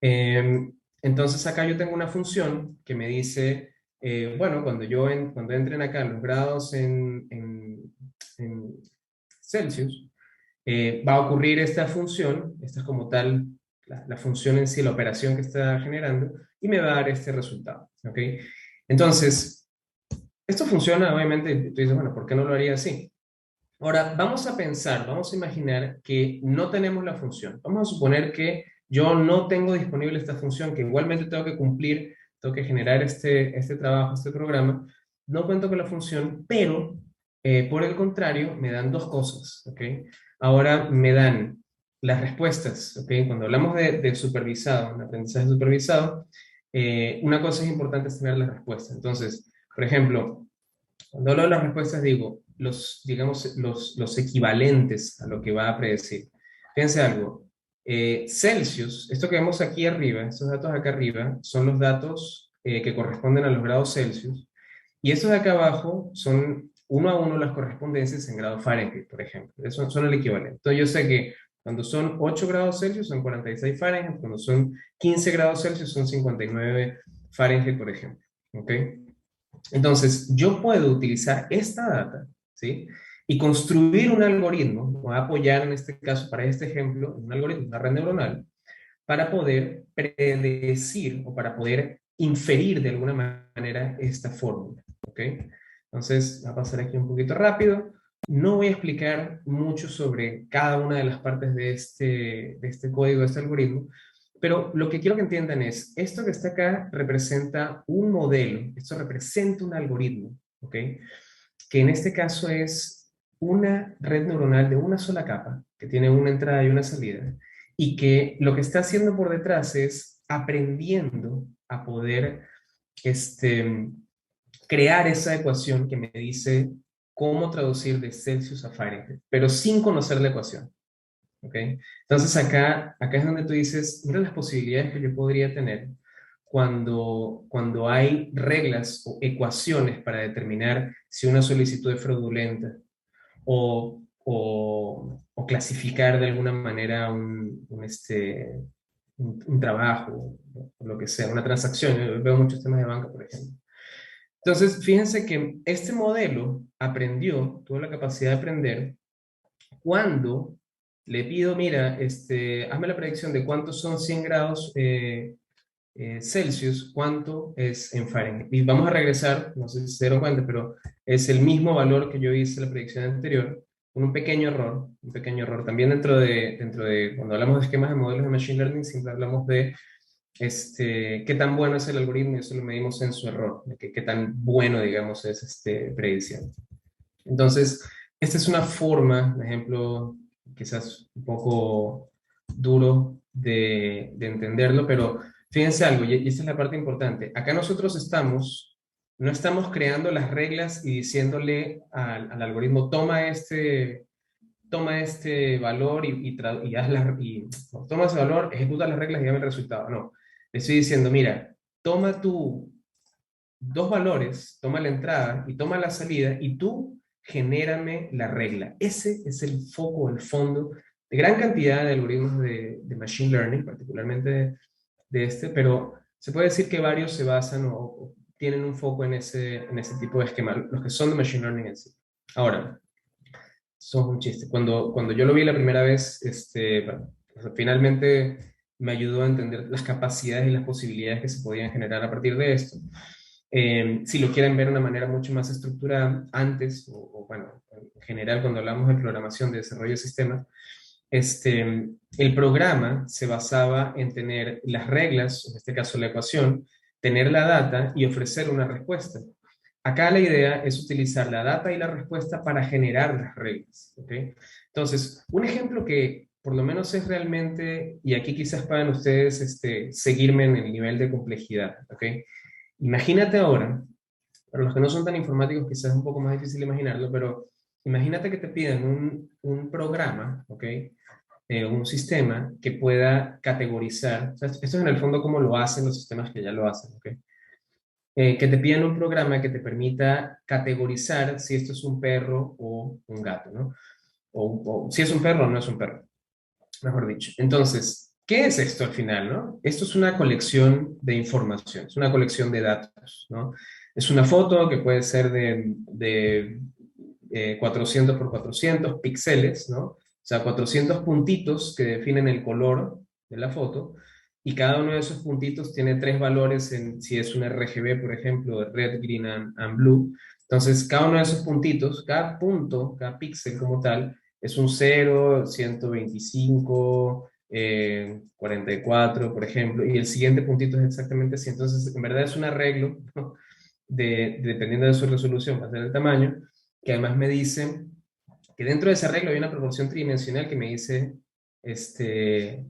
Entonces acá yo tengo una función que me dice bueno, cuando entren acá los grados en Celsius, va a ocurrir esta función, esta es como tal la función en sí, la operación que está generando, y me va a dar este resultado, ¿ok? Entonces, esto funciona, obviamente, tú dices, bueno, ¿por qué no lo haría así? Ahora, vamos a pensar, vamos a imaginar que no tenemos la función. Vamos a suponer que yo no tengo disponible esta función, que igualmente tengo que cumplir, tengo que generar este trabajo, este programa. No cuento con la función, pero por el contrario, me dan dos cosas, ¿ok? Ahora me dan las respuestas, ¿ok? Cuando hablamos de supervisado, de aprendizaje supervisado, una cosa es importante es tener la respuesta. Entonces, por ejemplo, cuando hablo de las respuestas, digo, digamos, los equivalentes a lo que va a predecir. Fíjense algo, Celsius, esto que vemos aquí arriba, estos datos acá arriba, son los datos que corresponden a los grados Celsius, y estos de acá abajo son uno a uno las correspondencias en grado Fahrenheit, por ejemplo. Eso son el equivalente. Entonces yo sé que cuando son 8 grados Celsius son 46 Fahrenheit, cuando son 15 grados Celsius son 59 Fahrenheit, por ejemplo. ¿Ok? Entonces, yo puedo utilizar esta data, ¿sí? Y construir un algoritmo, voy a apoyar en este caso, para este ejemplo, un algoritmo, una red neuronal, para poder predecir o para poder inferir de alguna manera esta fórmula, ¿ok? Entonces, voy a pasar aquí un poquito rápido. No voy a explicar mucho sobre cada una de las partes de este código, de este algoritmo, pero lo que quiero que entiendan es, esto que está acá representa un modelo, esto representa un algoritmo, ¿ok? Que en este caso es una red neuronal de una sola capa, que tiene una entrada y una salida, y que lo que está haciendo por detrás es aprendiendo a poder crear esa ecuación que me dice cómo traducir de Celsius a Fahrenheit, pero sin conocer la ecuación. ¿Ok? Entonces acá es donde tú dices, mira las posibilidades que yo podría tener cuando hay reglas o ecuaciones para determinar si una solicitud es fraudulenta o clasificar de alguna manera un trabajo, o lo que sea, una transacción. Yo veo muchos temas de banca, por ejemplo. Entonces, fíjense que este modelo tuvo la capacidad de aprender cuando le pido, mira, hazme la predicción de cuántos son 100 grados Celsius, cuánto es en Fahrenheit. Y vamos a regresar, no sé si se dieron cuenta, pero es el mismo valor que yo hice en la predicción anterior, con un pequeño error, un pequeño error. También dentro de cuando hablamos de esquemas de modelos de Machine Learning, siempre hablamos de qué tan bueno es el algoritmo, y eso lo medimos en su error, de qué tan bueno, digamos, es predicción. Entonces, esta es una forma, por ejemplo, quizás un poco duro de entenderlo, pero fíjense algo, y esta es la parte importante. Acá nosotros no estamos creando las reglas y diciéndole al algoritmo, toma este valor toma ese valor, ejecuta las reglas y dame el resultado. No, le estoy diciendo, mira, toma tú dos valores, toma la entrada y toma la salida, y tú genérame la regla. Ese es el foco, el fondo de gran cantidad de algoritmos de Machine Learning, particularmente pero se puede decir que varios se basan o tienen un foco en ese tipo de esquema, los que son de Machine Learning en sí. Ahora, son un chiste. Cuando yo lo vi la primera vez, bueno, pues, finalmente me ayudó a entender las capacidades y las posibilidades que se podían generar a partir de esto. Si lo quieren ver de una manera mucho más estructurada, antes, bueno, en general cuando hablamos de programación, de desarrollo de sistemas, el programa se basaba en tener las reglas, en este caso la ecuación, tener la data y ofrecer una respuesta. Acá la idea es utilizar la data y la respuesta para generar las reglas. ¿Okay? Entonces, un ejemplo que por lo menos es realmente, y aquí quizás puedan ustedes seguirme en el nivel de complejidad. ¿Okay? Imagínate ahora, para los que no son tan informáticos quizás es un poco más difícil imaginarlo, pero imagínate que te piden un programa, ¿ok? Un sistema que pueda categorizar, o sea, esto es en el fondo como lo hacen los sistemas que ya lo hacen, ¿ok? Que te piden un programa que te permita categorizar si esto es un perro o un gato, ¿no? O si es un perro o no es un perro, mejor dicho. Entonces, ¿qué es esto al final, no? Esto es una colección de información, es una colección de datos, ¿no? Es una foto que puede ser de 400 por 400 píxeles, ¿no? O sea, 400 puntitos que definen el color de la foto, y cada uno de esos puntitos tiene tres valores en, si es un RGB, por ejemplo, de red, green and blue. Entonces, cada uno de esos puntitos, cada punto, cada píxel como tal, es un 0, 125, 44, por ejemplo, y el siguiente puntito es exactamente así. Entonces, en verdad es un arreglo, ¿no? Dependiendo de su resolución, va a ser el tamaño, que además me dice que dentro de ese arreglo hay una proporción tridimensional que me dice este,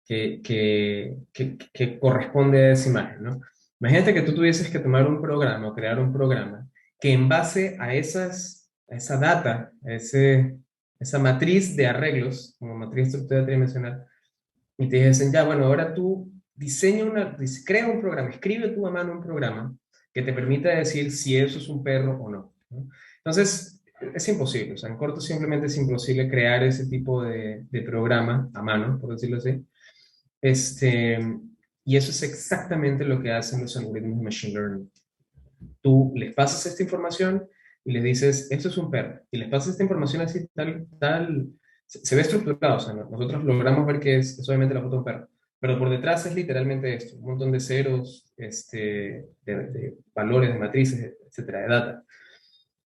que corresponde a esa imagen, ¿no? Imagínate que tú tuvieses que tomar un programa o crear un programa que en base a esa data, esa matriz de arreglos, como matriz estructura tridimensional, y te dicen, ya, bueno, ahora tú crea un programa, escribe tú a mano un programa que te permita decir si eso es un perro o no, ¿no? Entonces, es imposible, o sea, en corto simplemente es imposible crear ese tipo de programa a mano, por decirlo así. Este, y eso es exactamente lo que hacen los algoritmos de Machine Learning. Tú les pasas esta información y les dices, esto es un perro, y les pasas esta información así, se ve estructurado, o sea, nosotros logramos ver que es obviamente la foto de un perro, pero por detrás es literalmente esto, un montón de ceros, de valores, de matrices, etcétera, de data.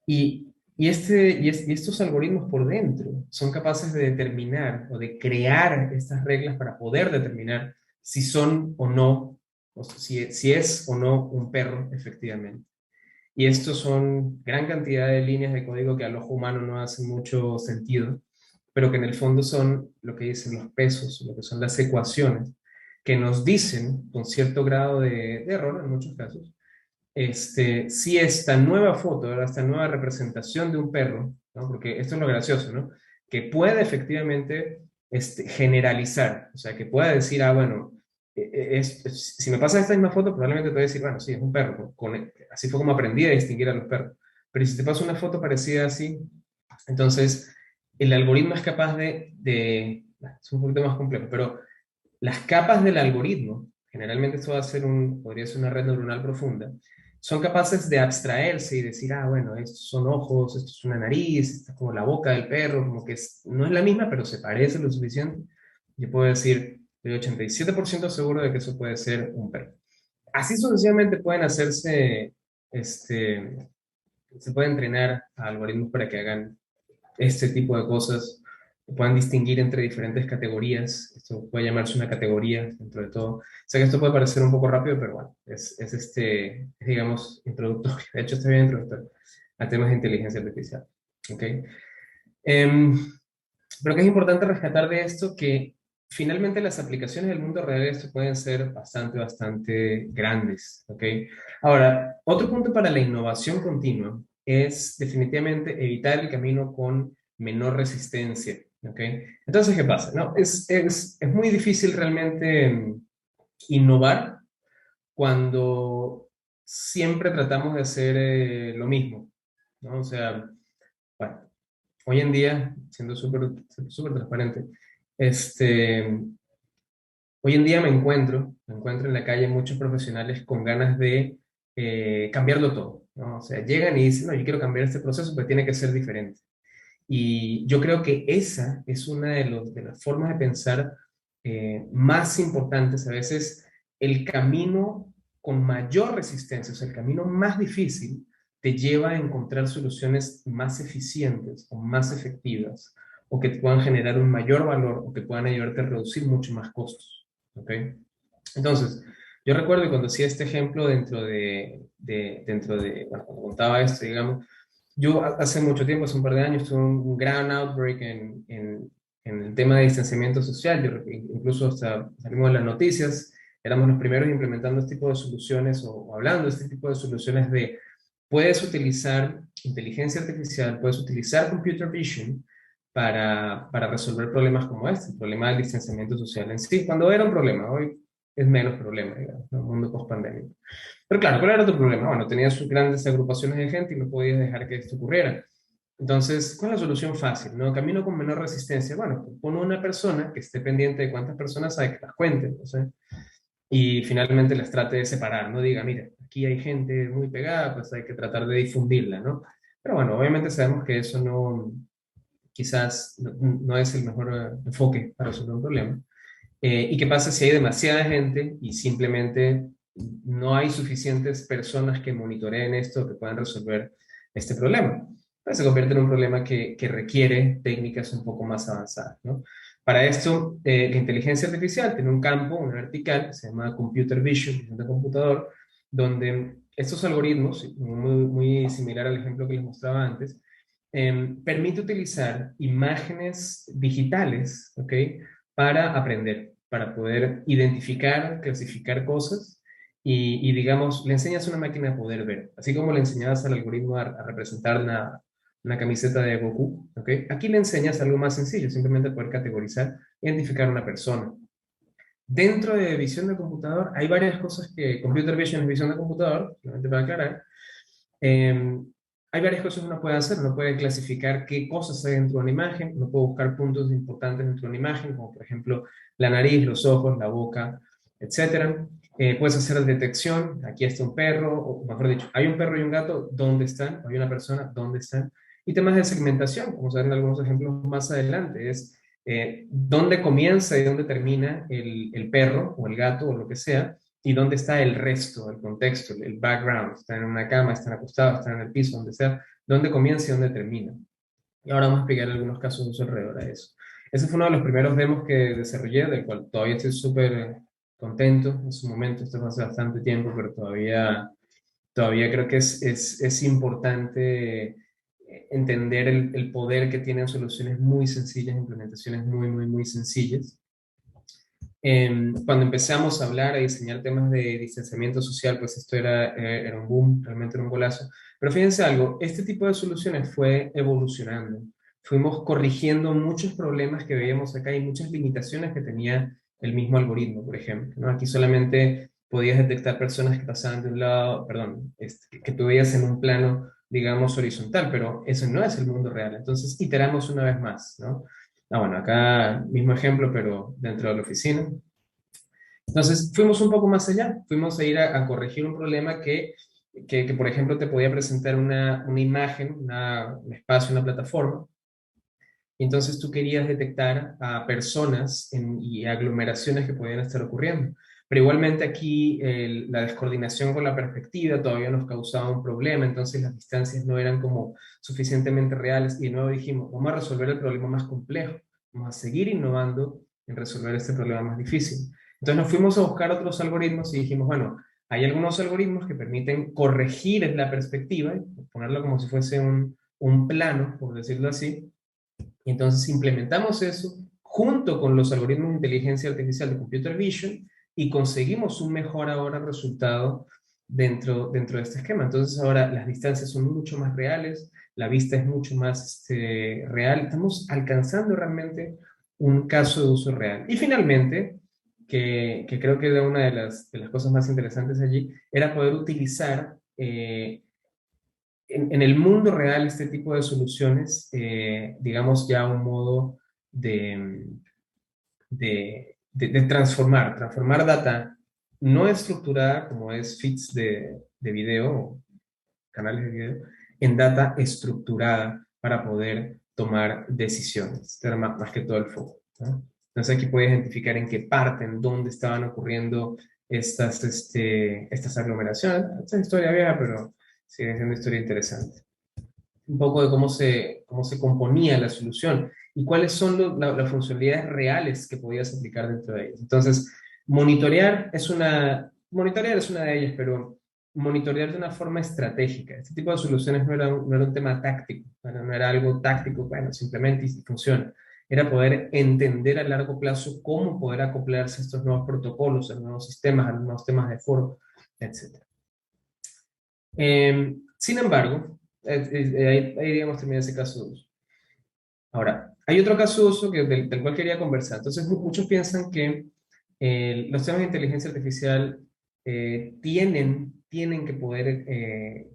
Y estos algoritmos por dentro son capaces de determinar o de crear estas reglas para poder determinar si son o no, o si es o no un perro efectivamente. Y estos son gran cantidad de líneas de código que al ojo humano no hacen mucho sentido, pero que en el fondo son lo que dicen los pesos, lo que son las ecuaciones, que nos dicen, con cierto grado de error en muchos casos, si esta nueva foto, ¿verdad? Esta nueva representación de un perro, ¿no? Porque esto es lo gracioso, ¿no? Que puede efectivamente generalizar, o sea, que pueda decir, ah, bueno, si me pasa esta misma foto, probablemente te voy a decir, bueno, sí, es un perro, así fue como aprendí a distinguir a los perros. Pero si te pasa una foto parecida así, entonces el algoritmo es capaz es un poquito más complejo, pero las capas del algoritmo, generalmente esto podría ser una red neuronal profunda, son capaces de abstraerse y decir, ah, bueno, estos son ojos, esto es una nariz, esta es como la boca del perro, como que no es la misma, pero se parece lo suficiente. Yo puedo decir, estoy 87% seguro de que eso puede ser un perro. Así sucesivamente pueden se puede entrenar a algoritmos para que hagan este tipo de cosas, que puedan distinguir entre diferentes categorías. Esto puede llamarse una categoría dentro de todo. Sé que esto puede parecer un poco rápido, pero bueno, digamos, introductorio. De hecho, está bien introductorio a temas de inteligencia artificial. ¿Ok? Pero que es importante rescatar de esto que finalmente las aplicaciones del mundo real de esto pueden ser bastante grandes. ¿Ok? Ahora, otro punto para la innovación continua es definitivamente evitar el camino con menor resistencia. ¿Ok? Entonces, ¿qué pasa? No, es muy difícil realmente innovar cuando siempre tratamos de hacer lo mismo, ¿no? O sea, bueno, hoy en día, siendo súper transparente, hoy en día me encuentro en la calle muchos profesionales con ganas de cambiarlo todo, ¿no? O sea, llegan y dicen, no, yo quiero cambiar este proceso, pero tiene que ser diferente. Y yo creo que esa es una de las formas de pensar más importantes. A veces el camino con mayor resistencia, o sea, el camino más difícil, te lleva a encontrar soluciones más eficientes o más efectivas, o que te puedan generar un mayor valor, o que puedan ayudarte a reducir mucho más costos. ¿Ok? Entonces, yo recuerdo cuando hacía este ejemplo bueno, cuando contaba esto, digamos, yo hace mucho tiempo, hace un par de años, tuve un gran outbreak en el tema de distanciamiento social. Incluso hasta salimos en las noticias, éramos los primeros implementando este tipo de soluciones o hablando de este tipo de soluciones puedes utilizar inteligencia artificial, puedes utilizar computer vision para resolver problemas como este, el problema del distanciamiento social en sí, cuando era un problema, hoy es menos problema, digamos, en el mundo post-pandémico. Pero claro, ¿cuál era tu problema? Bueno, tenías sus grandes agrupaciones de gente y no podías dejar que esto ocurriera. Entonces, ¿cuál es la solución fácil? ¿No? Camino con menor resistencia. Bueno, pon una persona que esté pendiente de cuántas personas hay, que las cuente, ¿no sé? Y finalmente las trate de separar, no diga, mira, aquí hay gente muy pegada, pues hay que tratar de difundirla, ¿no? Pero bueno, obviamente sabemos que eso no, quizás no es el mejor enfoque para resolver un problema. ¿Y qué pasa si hay demasiada gente y simplemente no hay suficientes personas que monitoreen esto, que puedan resolver este problema? Pues se convierte en un problema que requiere técnicas un poco más avanzadas, ¿no? Para esto, la inteligencia artificial tiene un campo, una vertical, que se llama Computer Vision, visión de computador, donde estos algoritmos, muy similar al ejemplo que les mostraba antes, permite utilizar imágenes digitales, ¿ok? Para aprender, para poder identificar, clasificar cosas y, digamos, le enseñas a una máquina a poder ver, así como le enseñabas al algoritmo a representar una camiseta de Goku, ¿ok? Aquí le enseñas algo más sencillo, simplemente poder categorizar, identificar a una persona. Dentro de visión de computador hay varias cosas que Computer Vision es visión de computador, solamente para aclarar. Eh, Hay varias cosas que uno puede hacer. Uno puede clasificar qué cosas hay dentro de una imagen, uno puede buscar puntos importantes dentro de una imagen, como por ejemplo la nariz, los ojos, la boca, etcétera. Puedes hacer detección, aquí está un perro, o mejor dicho, hay un perro y un gato, ¿dónde están? Hay una persona, ¿dónde están? Y temas de segmentación, vamos a ver en algunos ejemplos más adelante, es dónde comienza y dónde termina el perro o el gato o lo que sea, y dónde está el resto, el contexto, el background. Están en una cama, están acostados, están en el piso, donde sea, dónde comienza y dónde termina. Y ahora vamos a explicar algunos casos de uso alrededor a eso. Ese fue uno de los primeros demos que desarrollé, del cual todavía estoy súper contento. En su momento, esto fue hace bastante tiempo, pero todavía creo que es importante entender el poder que tienen soluciones muy sencillas, implementaciones muy sencillas. Cuando empezamos a hablar, a diseñar temas de distanciamiento social, pues esto era un boom, realmente era un golazo. Pero fíjense algo, este tipo de soluciones fue evolucionando. Fuimos corrigiendo muchos problemas que veíamos acá y muchas limitaciones que tenía el mismo algoritmo, por ejemplo, ¿no? Aquí solamente podías detectar personas que pasaban de un lado, perdón, que tú veías en un plano, digamos, horizontal, pero eso no es el mundo real. Entonces, iteramos una vez más, ¿no? Ah, bueno, acá mismo ejemplo, pero dentro de la oficina. Entonces, fuimos un poco más allá, fuimos a ir a corregir un problema que, por ejemplo, te podía presentar una imagen, un espacio, una plataforma, y entonces tú querías detectar a personas y aglomeraciones que podían estar ocurriendo. Pero igualmente aquí la descoordinación con la perspectiva todavía nos causaba un problema, entonces las distancias no eran como suficientemente reales y de nuevo dijimos, vamos a resolver el problema más complejo, vamos a seguir innovando en resolver este problema más difícil. Entonces nos fuimos a buscar otros algoritmos y dijimos, bueno, hay algunos algoritmos que permiten corregir la perspectiva, ponerlo como si fuese un plano, por decirlo así, y entonces implementamos eso junto con los algoritmos de inteligencia artificial de Computer Vision y conseguimos un mejor ahora resultado dentro de este esquema. Entonces ahora las distancias son mucho más reales, la vista es mucho más real, estamos alcanzando realmente un caso de uso real. Y finalmente, que creo que era una de las cosas más interesantes allí, era poder utilizar en el mundo real este tipo de soluciones, digamos ya un modo de, de transformar data no estructurada como es feeds de video o canales de video, en data estructurada para poder tomar decisiones. Este era más que todo el foco, ¿no? Entonces aquí puedes identificar en qué parte, en dónde estaban ocurriendo estas aglomeraciones. Esta es historia vieja, pero sigue siendo una historia interesante. Un poco de cómo se componía la solución y cuáles son las funcionalidades reales que podías aplicar dentro de ellas. Entonces, monitorear es una de ellas, pero monitorear de una forma estratégica. Este tipo de soluciones no era un tema táctico, no era algo táctico, bueno, simplemente y funciona. Era poder entender a largo plazo cómo poder acoplarse a estos nuevos protocolos, a los nuevos sistemas, a los nuevos temas de foro, etc. Sin embargo, ahí digamos termina ese caso de uso. Ahora, hay otro caso de uso del cual quería conversar. Entonces, muchos piensan que los temas de inteligencia artificial tienen que poder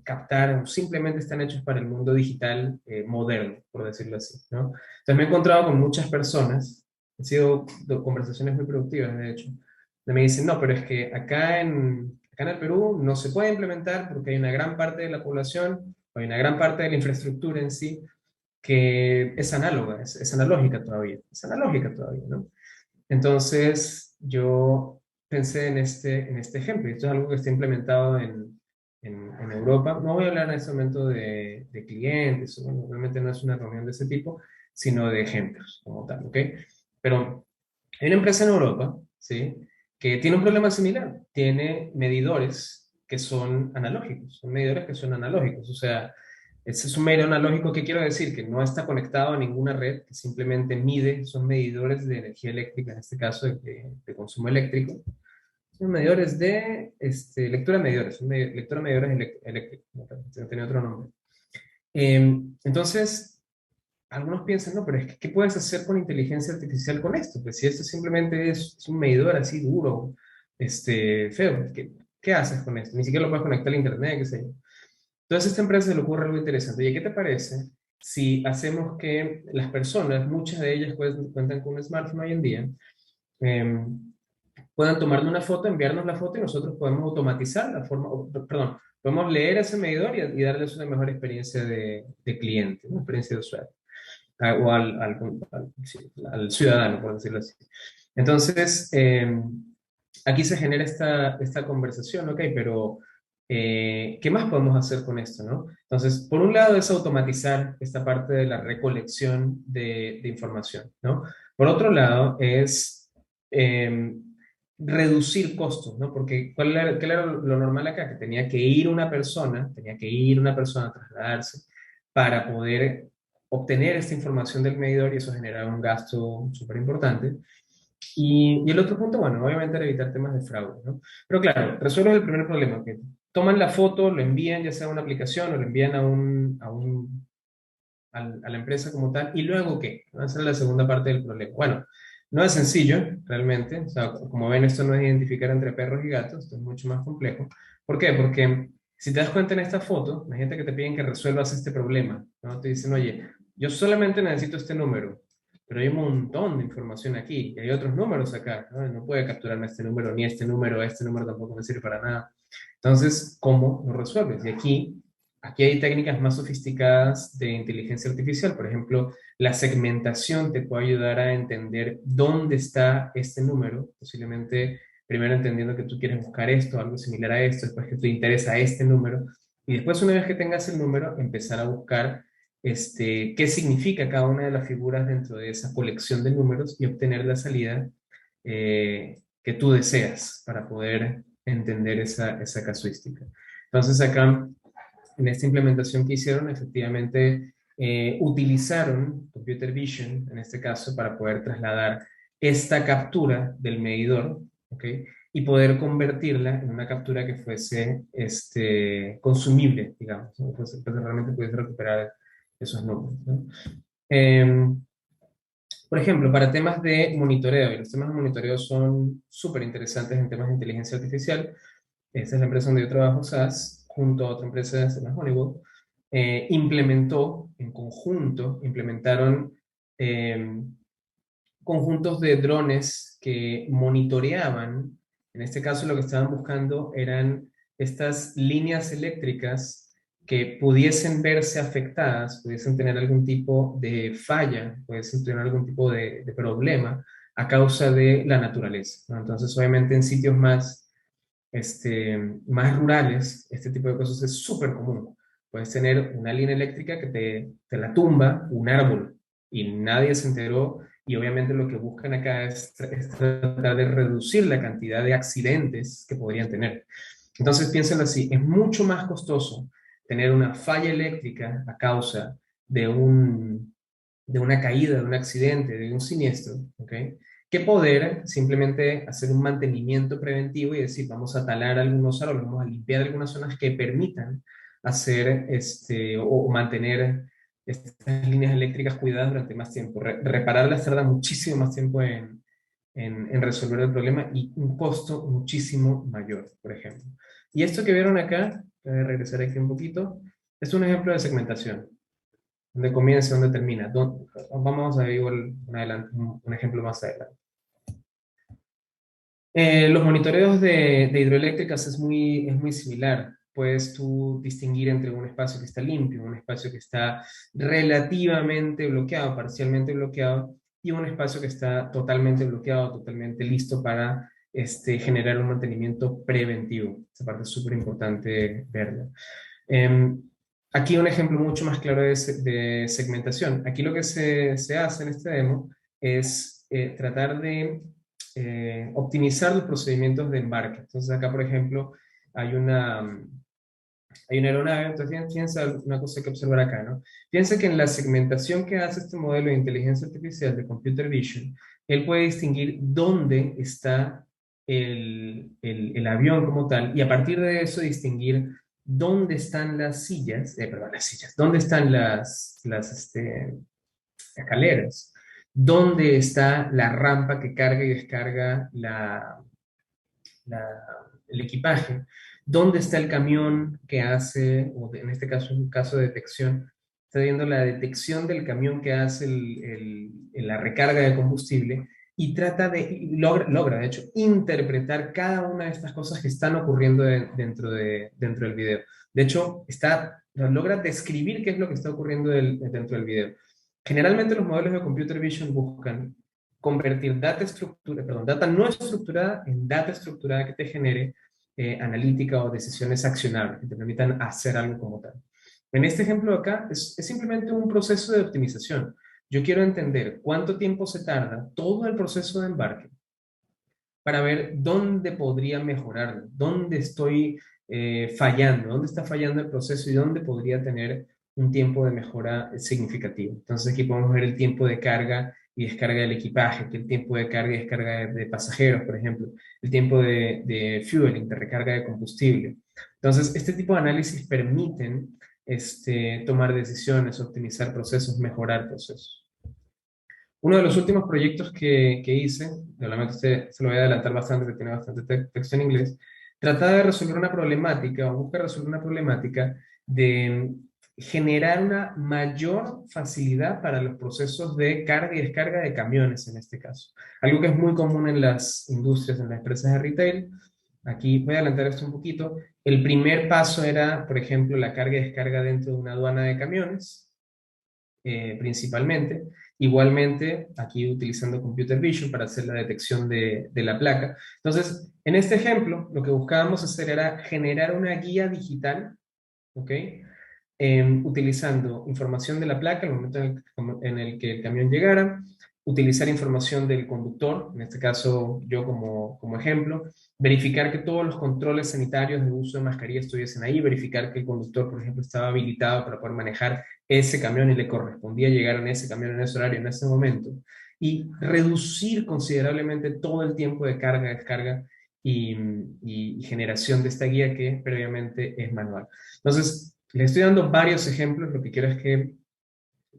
captar o simplemente están hechos para el mundo digital moderno, por decirlo así, ¿no? Entonces me he encontrado con muchas personas, han sido conversaciones muy productivas, de hecho, donde me dicen, no, pero es que acá Acá en el Perú no se puede implementar porque hay una gran parte de la población, hay una gran parte de la infraestructura en sí que es análoga, es analógica todavía, ¿no? Entonces, yo pensé en este ejemplo, y esto es algo que está implementado en Europa. No voy a hablar en este momento de clientes, bueno, realmente no es una reunión de ese tipo, sino de ejemplos como tal, ¿ok? Pero hay una empresa en Europa, ¿sí? Que tiene un problema similar. Tiene medidores que son analógicos, son medidores que son analógicos, o sea, ese es un medio analógico. ¿Qué quiero decir? Que no está conectado a ninguna red, que simplemente mide, son medidores de energía eléctrica, en este caso de consumo eléctrico. Son medidores de lectura de medidores, son lectura de medidores eléctricos, no tenía otro nombre. Entonces, algunos piensan, no, pero es que, ¿qué puedes hacer con inteligencia artificial con esto? Pues si esto simplemente es un medidor así duro, feo, ¿qué haces con esto? Ni siquiera lo puedes conectar al internet, qué sé yo. Entonces, a esta empresa se le ocurre algo interesante. ¿Y qué te parece si hacemos que las personas, muchas de ellas cuentan con un smartphone hoy en día, eh, puedan tomarle una foto, enviarnos la foto y nosotros podemos automatizar la forma, perdón, podemos leer ese medidor y darles una mejor experiencia de cliente, una experiencia de usuario, o sí, al ciudadano, por decirlo así. Entonces, aquí se genera esta conversación, ok, pero ¿qué más podemos hacer con esto, no? Entonces, por un lado es automatizar esta parte de la recolección de información, ¿no? Por otro lado es eh, reducir costos, ¿no? Porque qué era lo normal acá? Que tenía que ir una persona a trasladarse para poder obtener esta información del medidor y eso generaba un gasto súper importante. Y el otro punto, bueno, obviamente era evitar temas de fraude, ¿no? Pero claro, resuelves el primer problema, que toman la foto, lo envían ya sea a una aplicación o lo envían a la empresa como tal, y luego ¿qué? Esa es la segunda parte del problema. Bueno, no es sencillo, realmente, o sea, como ven, esto no es identificar entre perros y gatos, esto es mucho más complejo. ¿Por qué? Porque si te das cuenta en esta foto, imagínate que te piden que resuelvas este problema, ¿no? Te dicen, oye, yo solamente necesito este número, pero hay un montón de información aquí, y hay otros números acá, ¿no? No puede capturarme este número tampoco me sirve para nada. Entonces, ¿cómo lo resuelves? Y aquí hay técnicas más sofisticadas de inteligencia artificial. Por ejemplo, la segmentación te puede ayudar a entender dónde está este número, posiblemente primero entendiendo que tú quieres buscar esto, algo similar a esto, después que te interesa este número, y después una vez que tengas el número, empezar a buscar qué significa cada una de las figuras dentro de esa colección de números y obtener la salida que tú deseas para poder entender esa casuística. Entonces acá en esta implementación que hicieron, efectivamente utilizaron Computer Vision, en este caso, para poder trasladar esta captura del medidor, ¿ok? Y poder convertirla en una captura que fuese consumible, digamos, ¿no? Pues realmente pudiese recuperar esos números, ¿no? Por ejemplo, para temas de monitoreo, y los temas de monitoreo son súper interesantes en temas de inteligencia artificial. Esta es la empresa donde yo trabajo, SAS, junto a otra empresa, se llama Honeywell, implementaron eh, conjuntos de drones que monitoreaban. En este caso lo que estaban buscando eran estas líneas eléctricas que pudiesen verse afectadas, pudiesen tener algún tipo de falla, pudiesen tener algún tipo de problema a causa de la naturaleza, ¿no? Entonces, obviamente en sitios más rurales, este tipo de cosas es súper común. Puedes tener una línea eléctrica que te la tumba un árbol y nadie se enteró, y obviamente lo que buscan acá es tratar de reducir la cantidad de accidentes que podrían tener. Entonces piénsenlo así, es mucho más costoso tener una falla eléctrica a causa de una caída, de un accidente, de un siniestro, ¿ok? Que poder simplemente hacer un mantenimiento preventivo y decir, vamos a talar algunos árboles, vamos a limpiar algunas zonas que permitan hacer o mantener estas líneas eléctricas cuidadas durante más tiempo. Repararlas tarda muchísimo más tiempo en resolver el problema y un costo muchísimo mayor, por ejemplo. Y esto que vieron acá, voy a regresar aquí un poquito, es un ejemplo de segmentación. Dónde comienza, dónde termina. Vamos a ver igual un ejemplo más adelante. Los monitoreos de hidroeléctricas es muy similar. Puedes tú distinguir entre un espacio que está limpio, un espacio que está relativamente bloqueado, parcialmente bloqueado, y un espacio que está totalmente bloqueado, totalmente listo para generar un mantenimiento preventivo. Esa parte es súper importante verla. Em, Aquí un ejemplo mucho más claro de segmentación. Aquí lo que se hace en este demo es tratar de optimizar los procedimientos de embarque. Entonces acá, por ejemplo, hay hay una aeronave, entonces piensa una cosa que observar acá, ¿no? Piensa que en la segmentación que hace este modelo de inteligencia artificial de Computer Vision, él puede distinguir dónde está el avión como tal, y a partir de eso distinguir dónde están las sillas, perdón, las sillas, dónde están las escaleras, dónde está la rampa que carga y descarga el equipaje, dónde está el camión que hace, o en este caso, un caso de detección, está viendo la detección del camión que hace la recarga de combustible y trata y logra, de hecho, interpretar cada una de estas cosas que están ocurriendo dentro del video. De hecho, logra describir qué es lo que está ocurriendo dentro del video. Generalmente los modelos de computer vision buscan convertir data no estructurada en data estructurada que te genere analítica o decisiones accionables que te permitan hacer algo como tal. En este ejemplo acá es simplemente un proceso de optimización. Yo quiero entender cuánto tiempo se tarda todo el proceso de embarque para ver dónde podría mejorar, dónde estoy fallando, dónde está fallando el proceso y dónde podría tener un tiempo de mejora significativo. Entonces aquí podemos ver el tiempo de carga y descarga del equipaje, que el tiempo de carga y descarga de pasajeros, por ejemplo, el tiempo de fueling, de recarga de combustible. Entonces, este tipo de análisis permiten tomar decisiones, optimizar procesos, mejorar procesos. Uno de los últimos proyectos que hice, realmente se lo voy a adelantar bastante, que tiene bastante texto en inglés, trataba de resolver una problemática, o busca resolver una problemática de generar una mayor facilidad para los procesos de carga y descarga de camiones en este caso. Algo que es muy común en las industrias, en las empresas de retail. Aquí voy a adelantar esto un poquito. El primer paso era, por ejemplo, la carga y descarga dentro de una aduana de camiones principalmente. Igualmente, aquí utilizando Computer Vision para hacer la detección de la placa. Entonces, en este ejemplo, lo que buscábamos hacer era generar una guía digital, ¿ok? Utilizando información de la placa, el momento en el que el camión llegara, utilizar información del conductor, en este caso yo como ejemplo, verificar que todos los controles sanitarios de uso de mascarilla estuviesen ahí, verificar que el conductor, por ejemplo, estaba habilitado para poder manejar ese camión y le correspondía llegar en ese camión en ese horario, en ese momento, y reducir considerablemente todo el tiempo de carga, descarga y generación de esta guía que previamente es manual. Entonces, les estoy dando varios ejemplos, lo que quiero es que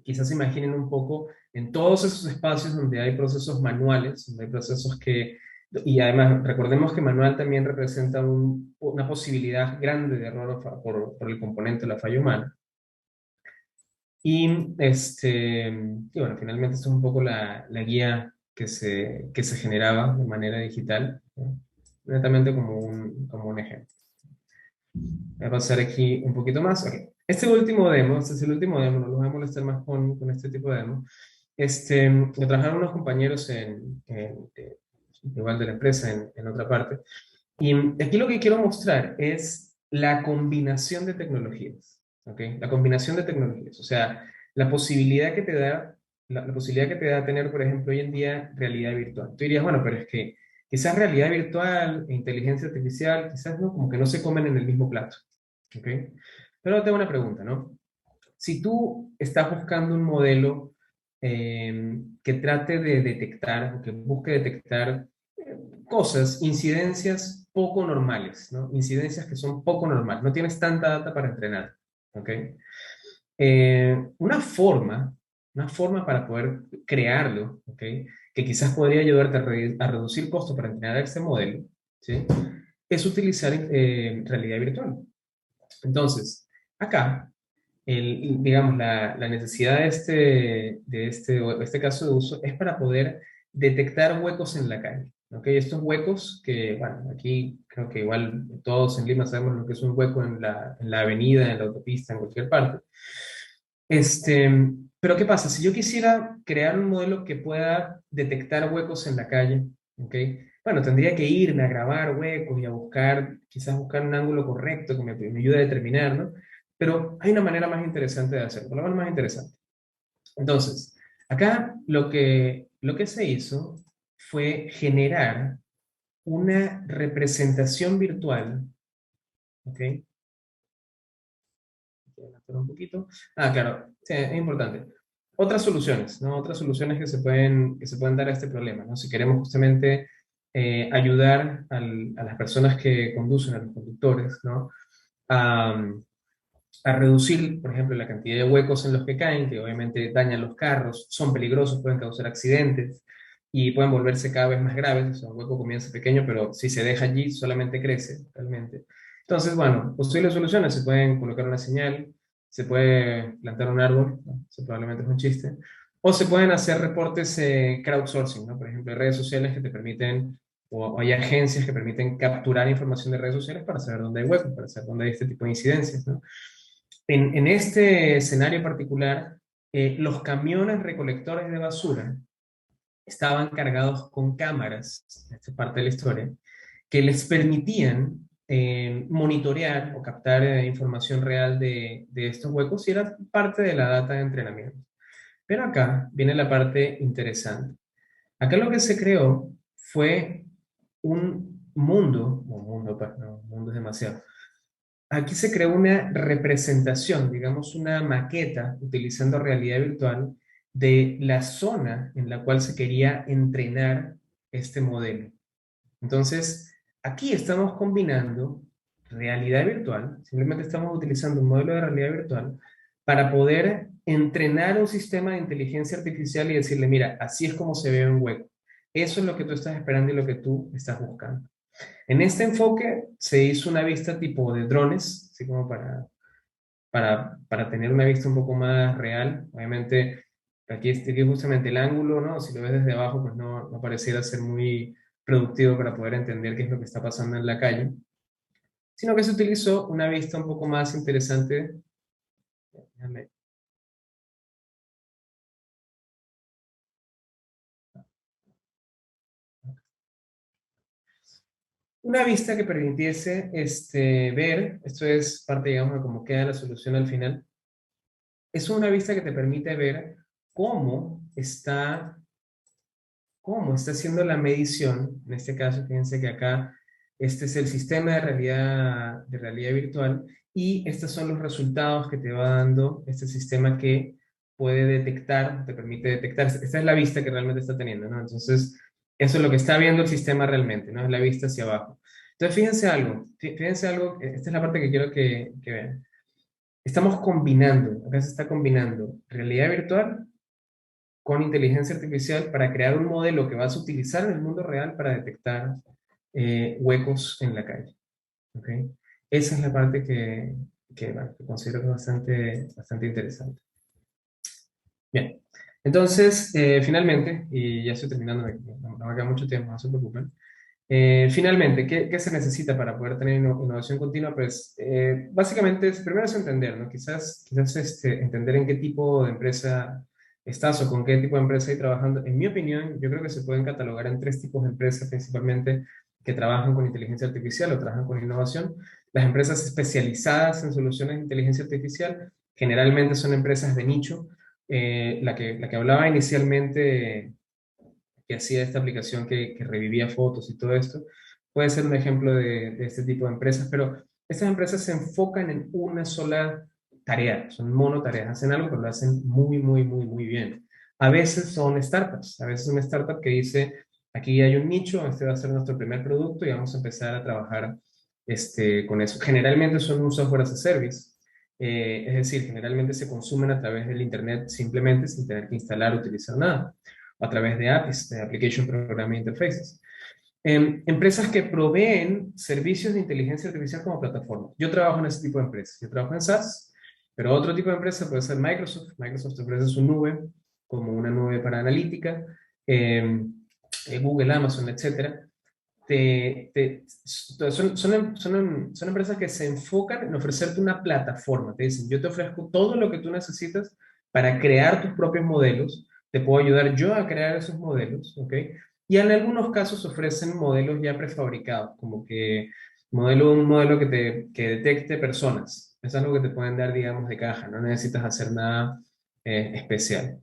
quizás se imaginen un poco en todos esos espacios donde hay procesos manuales, donde hay procesos y además recordemos que manual también representa una posibilidad grande de error por el componente de la falla humana. Y bueno, finalmente esto es un poco la guía que se generaba de manera digital, ¿no? Netamente como un ejemplo. Voy a pasar aquí un poquito más. Okay. Este es el último demo, no los voy a molestar más con este tipo de demo. Lo trabajaron unos compañeros igual de la empresa en otra parte. Y aquí lo que quiero mostrar es la combinación de tecnologías. ¿Okay? La combinación de tecnologías. O sea, la posibilidad que te da, la posibilidad que te da tener, por ejemplo, hoy en día realidad virtual. Tú dirías, bueno, pero es que quizás realidad virtual e inteligencia artificial, quizás no, como que no se comen en el mismo plato. ¿Okay? Pero tengo una pregunta, ¿no? Si tú estás buscando un modelo que trate de detectar, o que busque detectar cosas, incidencias poco normales, ¿no? Incidencias que son poco normales, no tienes tanta data para entrenar, ¿ok? Una forma para poder crearlo, ¿ok? Que quizás podría ayudarte a reducir costos para entrenar este modelo, ¿sí? Es utilizar realidad virtual. Entonces, acá, digamos, la necesidad de este caso de uso es para poder detectar huecos en la calle. ¿ok? Estos huecos que, bueno, aquí creo que igual todos en Lima sabemos lo que es un hueco en la avenida, en la autopista, en cualquier parte. Este, pero ¿qué pasa? Si yo quisiera crear un modelo que pueda detectar huecos en la calle, ¿ok? Bueno, tendría que irme a grabar huecos y a buscar, quizás buscar un ángulo correcto que me ayude a determinar, ¿no? Pero hay una manera más interesante de hacerlo, por lo menos más interesante. Entonces, acá lo que se hizo fue generar una representación virtual, ¿ok? Un poquito. Ah, claro, sí, es importante. Otras soluciones, ¿no? Otras soluciones que se pueden dar a este problema, ¿no? Si queremos justamente ayudar a las personas que conducen, a los conductores, ¿no? A, a reducir, por ejemplo, la cantidad de huecos en los que caen, que obviamente dañan los carros, son peligrosos, pueden causar accidentes y pueden volverse cada vez más graves. O sea, un hueco comienza pequeño, pero si se deja allí, solamente crece realmente. Entonces, bueno, posibles soluciones: se pueden colocar una señal, se puede plantar un árbol, ¿no? Eso probablemente es un chiste, o se pueden hacer reportes crowdsourcing, ¿no? Por ejemplo, hay redes sociales que te permiten, o hay agencias que permiten capturar información de redes sociales para saber dónde hay huecos, para saber dónde hay este tipo de incidencias, ¿no? En este escenario particular, los camiones recolectores de basura estaban cargados con cámaras, esta es parte de la historia, que les permitían monitorear o captar información real de estos huecos, y era parte de la data de entrenamiento. Pero acá viene la parte interesante. Acá lo que se creó fue un mundo, o mundo, pues, no, mundo es demasiado. Aquí se creó una representación, digamos una maqueta, utilizando realidad virtual, de la zona en la cual se quería entrenar este modelo. Entonces, aquí estamos combinando realidad virtual, simplemente estamos utilizando un modelo de realidad virtual para poder entrenar un sistema de inteligencia artificial y decirle, mira, así es como se ve un hueco. Eso es lo que tú estás esperando y lo que tú estás buscando. En este enfoque se hizo una vista tipo de drones, así como para tener una vista un poco más real. Obviamente, aquí justamente el ángulo, ¿no? Si lo ves desde abajo, pues no pareciera ser muy productivo para poder entender qué es lo que está pasando en la calle, sino que se utilizó una vista un poco más interesante. Déjame- Una vista que permitiese ver, esto es parte, digamos, de cómo queda la solución al final, es una vista que te permite ver cómo está cómo está haciendo la medición. En este caso, fíjense que acá este es el sistema de realidad virtual, y estos son los resultados que te va dando este sistema que puede detectar, te permite detectar. Esta es la vista que realmente está teniendo, ¿no? Entonces, eso es lo que está viendo el sistema realmente, ¿no? Es la vista hacia abajo. Entonces, fíjense algo, esta es la parte que quiero que vean. Estamos combinando, acá se está combinando realidad virtual con inteligencia artificial para crear un modelo que vas a utilizar en el mundo real para detectar huecos en la calle. ¿Okay? Esa es la parte bueno, que considero que es bastante interesante. Bien, entonces, finalmente, y ya estoy terminando, no me queda mucho tiempo, no se preocupen. Finalmente, ¿qué se necesita para poder tener innovación continua? Pues básicamente primero es entender, ¿no? Quizás entender en qué tipo de empresa estás o con qué tipo de empresa estás trabajando. En mi opinión, yo creo que se pueden catalogar en tres tipos de empresas principalmente que trabajan con inteligencia artificial o trabajan con innovación. Las empresas especializadas en soluciones de inteligencia artificial generalmente son empresas de nicho. La que hablaba inicialmente, que hacía esta aplicación que revivía fotos y todo esto, puede ser un ejemplo de este tipo de empresas, pero estas empresas se enfocan en una sola tarea, son monotareas, hacen algo, pero lo hacen muy bien. A veces son startups, a veces una startup que dice, aquí hay un nicho, este va a ser nuestro primer producto y vamos a empezar a trabajar con eso. Generalmente son un software as a service, es decir, generalmente se consumen a través del Internet simplemente sin tener que instalar o utilizar nada, a través de APIs, de Application Programming Interfaces. Empresas que proveen servicios de inteligencia artificial como plataforma. Yo trabajo en ese tipo de empresas. Yo trabajo en SaaS, pero otro tipo de empresa puede ser Microsoft. Microsoft ofrece su nube como una nube para analítica, Google, Amazon, etcétera. son empresas que se enfocan en ofrecerte una plataforma. Te dicen, yo te ofrezco todo lo que tú necesitas para crear tus propios modelos, te puedo ayudar yo a crear esos modelos, ¿ok? Y en algunos casos ofrecen modelos ya prefabricados, como que un modelo que detecte personas. Es algo que te pueden dar, digamos, de caja, no necesitas hacer nada especial.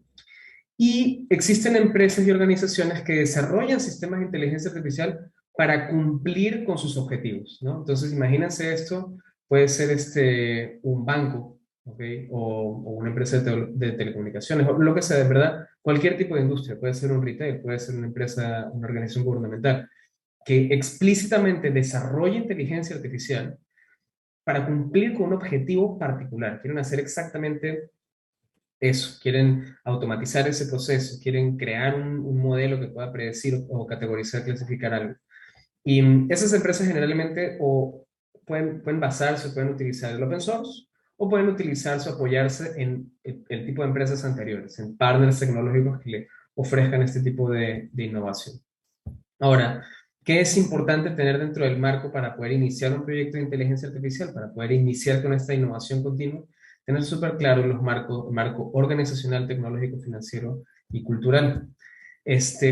Y existen empresas y organizaciones que desarrollan sistemas de inteligencia artificial para cumplir con sus objetivos, ¿no? Entonces, imagínense esto, puede ser un banco, ¿ok? O una empresa de telecomunicaciones, o lo que sea, de verdad, cualquier tipo de industria, puede ser un retail, puede ser una empresa, una organización gubernamental, que explícitamente desarrolla inteligencia artificial para cumplir con un objetivo particular. Quieren hacer exactamente eso, quieren automatizar ese proceso, quieren crear un modelo que pueda predecir o categorizar, clasificar algo. Y esas empresas generalmente o pueden basarse, pueden utilizar el open source, o pueden utilizarse o apoyarse en el tipo de empresas anteriores, en partners tecnológicos que le ofrezcan este tipo de innovación. Ahora, ¿qué es importante tener dentro del marco para poder iniciar un proyecto de inteligencia artificial, para poder iniciar con esta innovación continua? Tener súper claro los marco organizacional, tecnológico, financiero y cultural.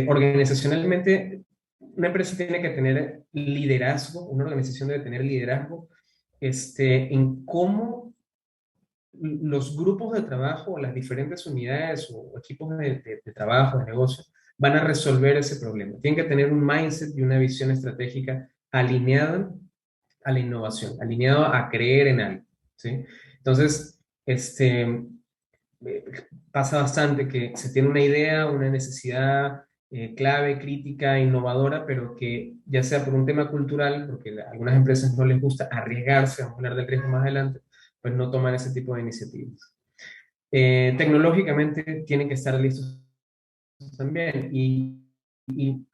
Organizacionalmente, una empresa tiene que tener liderazgo, una organización debe tener liderazgo en cómo los grupos de trabajo o las diferentes unidades o equipos de trabajo, de negocio, van a resolver ese problema. Tienen que tener un mindset y una visión estratégica alineada a la innovación, alineado a creer en algo, ¿sí? Entonces, pasa bastante que se tiene una idea, una necesidad clave, crítica, innovadora, pero que ya sea por un tema cultural, porque a algunas empresas no les gusta arriesgarse, vamos a hablar del riesgo más adelante, pues no toman ese tipo de iniciativas. Tecnológicamente tienen que estar listos también y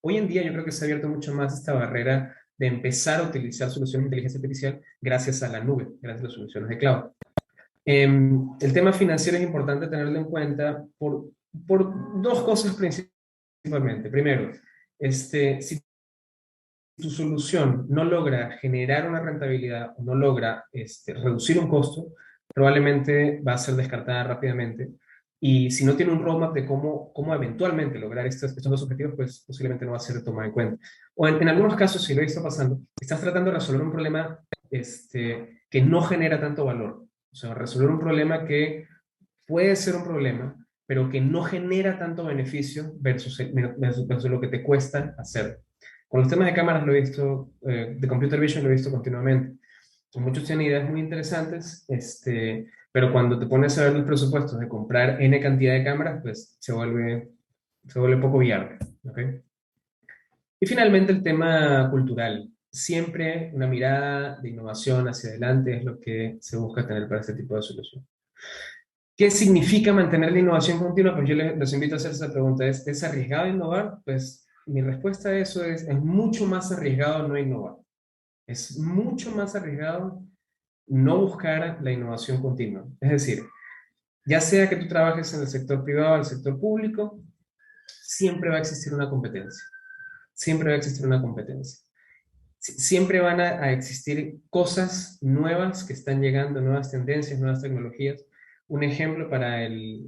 hoy en día yo creo que se ha abierto mucho más esta barrera de empezar a utilizar soluciones de inteligencia artificial gracias a la nube, gracias a las soluciones de cloud. El tema financiero es importante tenerlo en cuenta por dos cosas principalmente. Primero, si tu solución no logra generar una rentabilidad o no logra reducir un costo, probablemente va a ser descartada rápidamente. Y si no tiene un roadmap de cómo eventualmente lograr estos dos objetivos, pues posiblemente no va a ser tomado en cuenta. O en algunos casos, si lo está pasando, estás tratando de resolver un problema que no genera tanto valor. O sea, resolver un problema que puede ser un problema, pero que no genera tanto beneficio versus lo que te cuesta hacer. Con los temas de cámaras lo he visto, de computer vision lo he visto continuamente. Muchos tienen ideas muy interesantes, pero cuando te pones a ver los presupuestos de comprar N cantidad de cámaras, pues se vuelve poco viable. ¿Okay? Y finalmente el tema cultural. Siempre una mirada de innovación hacia adelante es lo que se busca tener para este tipo de solución. ¿Qué significa mantener la innovación continua? Pues yo les invito a hacer esa pregunta. ¿Es arriesgado innovar? Pues mi respuesta a eso es mucho más arriesgado no innovar. Es mucho más arriesgado no buscar la innovación continua. Es decir, ya sea que tú trabajes en el sector privado o en el sector público, siempre va a existir una competencia. Siempre va a existir una competencia. Siempre van a existir cosas nuevas que están llegando, nuevas tendencias, nuevas tecnologías. Un ejemplo para el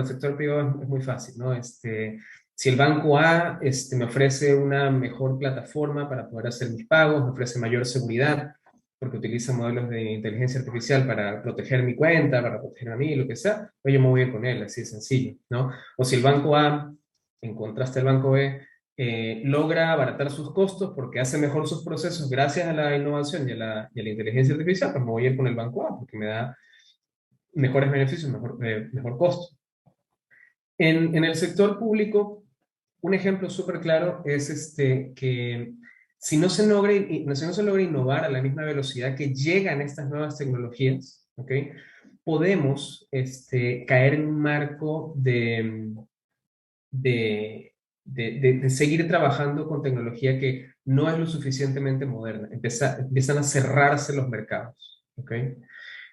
sector privado es muy fácil, ¿no? Si el banco A me ofrece una mejor plataforma para poder hacer mis pagos, me ofrece mayor seguridad, porque utiliza modelos de inteligencia artificial para proteger mi cuenta, para proteger a mí, lo que sea, pues yo me voy a ir con él, así de sencillo, ¿no? O si el banco A, en contraste al banco B, logra abaratar sus costos porque hace mejor sus procesos gracias a la innovación y a la inteligencia artificial, pues me voy a ir con el banco A porque me da mejores beneficios, mejor costo. En el sector público, un ejemplo súper claro es que si no se logra innovar a la misma velocidad que llegan estas nuevas tecnologías, ¿okay? Podemos caer en un marco de seguir trabajando con tecnología que no es lo suficientemente moderna. Empiezan a cerrarse los mercados. ¿Okay?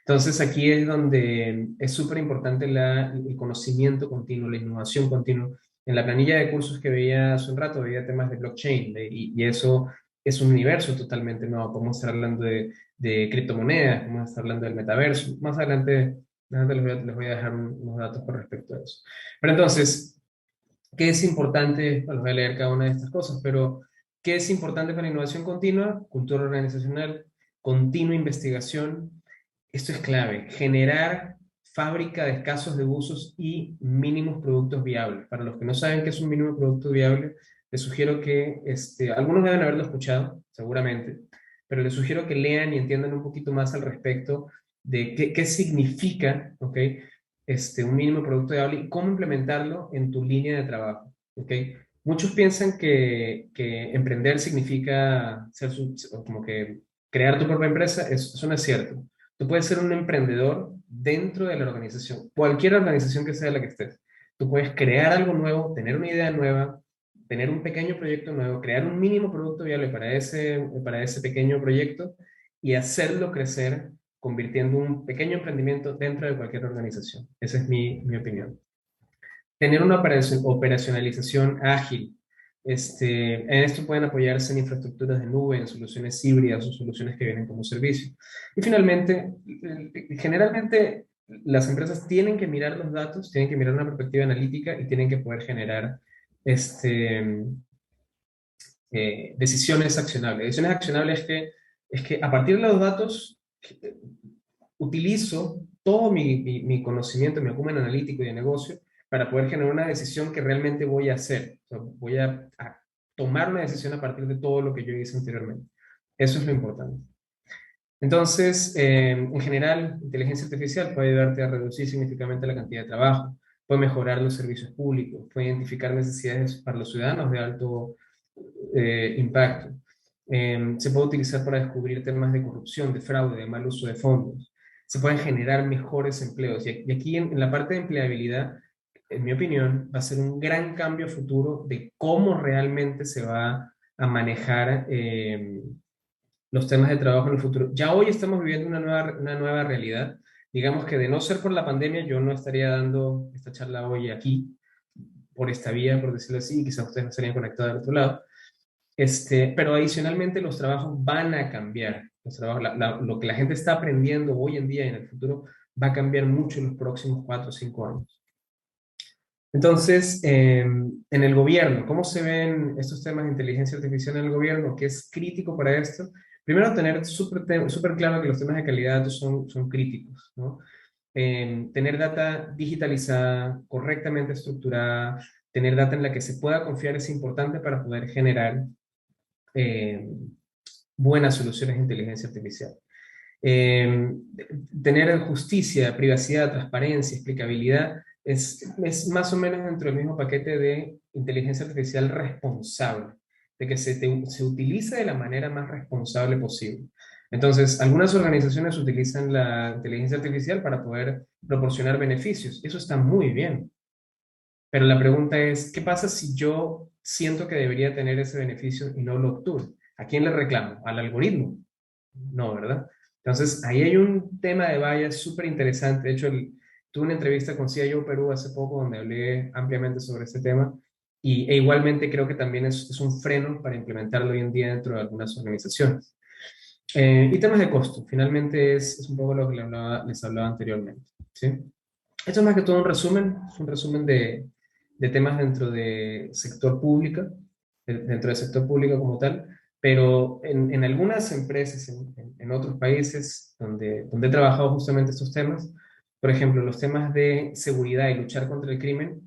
Entonces aquí es donde es súper importante el conocimiento continuo, la innovación continua, En la planilla de cursos que veía hace un rato, veía temas de blockchain, y eso es un universo totalmente nuevo. Podemos estar hablando de criptomonedas, podemos estar hablando del metaverso. Más adelante les voy a dejar unos datos con respecto a eso. Pero entonces, ¿qué es importante? Bueno, voy a leer cada una de estas cosas, pero ¿qué es importante para la innovación continua? Cultura organizacional, continua investigación. Esto es clave. Generar fábrica de casos de usos y mínimos productos viables. Para los que no saben qué es un mínimo producto viable, les sugiero que, algunos deben haberlo escuchado, seguramente, pero les sugiero que lean y entiendan un poquito más al respecto de qué significa, ¿ok? Un mínimo producto viable y cómo implementarlo en tu línea de trabajo, ¿ok? Muchos piensan que emprender significa como que crear tu propia empresa. Eso no es cierto. Tú puedes ser un emprendedor dentro de la organización, cualquier organización que sea la que estés. Tú puedes crear algo nuevo, tener una idea nueva, tener un pequeño proyecto nuevo, crear un mínimo producto viable para ese pequeño proyecto y hacerlo crecer, convirtiendo un pequeño emprendimiento dentro de cualquier organización. Esa es mi opinión. Tener una operacionalización ágil. En esto pueden apoyarse en infraestructuras de nube, en soluciones híbridas o soluciones que vienen como servicio. Y finalmente, generalmente las empresas tienen que mirar los datos, tienen que mirar una perspectiva analítica y tienen que poder generar este, decisiones accionables. Decisiones accionables es que a partir de los datos utilizo todo mi conocimiento, mi acumen analítico y de negocio para poder generar una decisión que realmente voy a hacer. O sea, voy a tomar una decisión a partir de todo lo que yo hice anteriormente. Eso es lo importante. Entonces, en general, inteligencia artificial puede ayudarte a reducir significativamente la cantidad de trabajo, puede mejorar los servicios públicos, puede identificar necesidades para los ciudadanos de alto impacto. Se puede utilizar para descubrir temas de corrupción, de fraude, de mal uso de fondos. Se pueden generar mejores empleos. Y aquí en la parte de empleabilidad, en mi opinión, va a ser un gran cambio futuro de cómo realmente se va a manejar los temas de trabajo en el futuro. Ya hoy estamos viviendo una nueva realidad. Digamos que de no ser por la pandemia, yo no estaría dando esta charla hoy aquí, por esta vía, por decirlo así, y quizás ustedes no estarían conectados del otro lado. Pero adicionalmente los trabajos van a cambiar. Los trabajos, lo que la gente está aprendiendo hoy en día y en el futuro va a cambiar mucho en los próximos 4 o 5 años. Entonces, en el gobierno, ¿cómo se ven estos temas de inteligencia artificial en el gobierno? ¿Qué es crítico para esto? Primero, tener súper claro que los temas de calidad de datos son críticos, ¿no? Tener data digitalizada, correctamente estructurada, tener data en la que se pueda confiar es importante para poder generar buenas soluciones de inteligencia artificial. Tener justicia, privacidad, transparencia, explicabilidad es más o menos dentro del mismo paquete de inteligencia artificial responsable, de que se utilice de la manera más responsable posible. Entonces, algunas organizaciones utilizan la inteligencia artificial para poder proporcionar beneficios. Eso está muy bien. Pero la pregunta es, ¿qué pasa si yo siento que debería tener ese beneficio y no lo obtuve? ¿A quién le reclamo? ¿Al algoritmo? No, ¿verdad? Entonces, ahí hay un tema de vallas súper interesante. De hecho, tuve una entrevista con CIO Perú hace poco donde hablé ampliamente sobre este tema e igualmente creo que también es un freno para implementarlo hoy en día dentro de algunas organizaciones. Y temas de costo. Finalmente es un poco lo que les hablaba anteriormente. ¿Sí? Esto es más que todo un resumen. Es un resumen de temas dentro del sector público, dentro del sector público como tal, pero en algunas empresas, en otros países donde he trabajado justamente estos temas, por ejemplo, los temas de seguridad y luchar contra el crimen,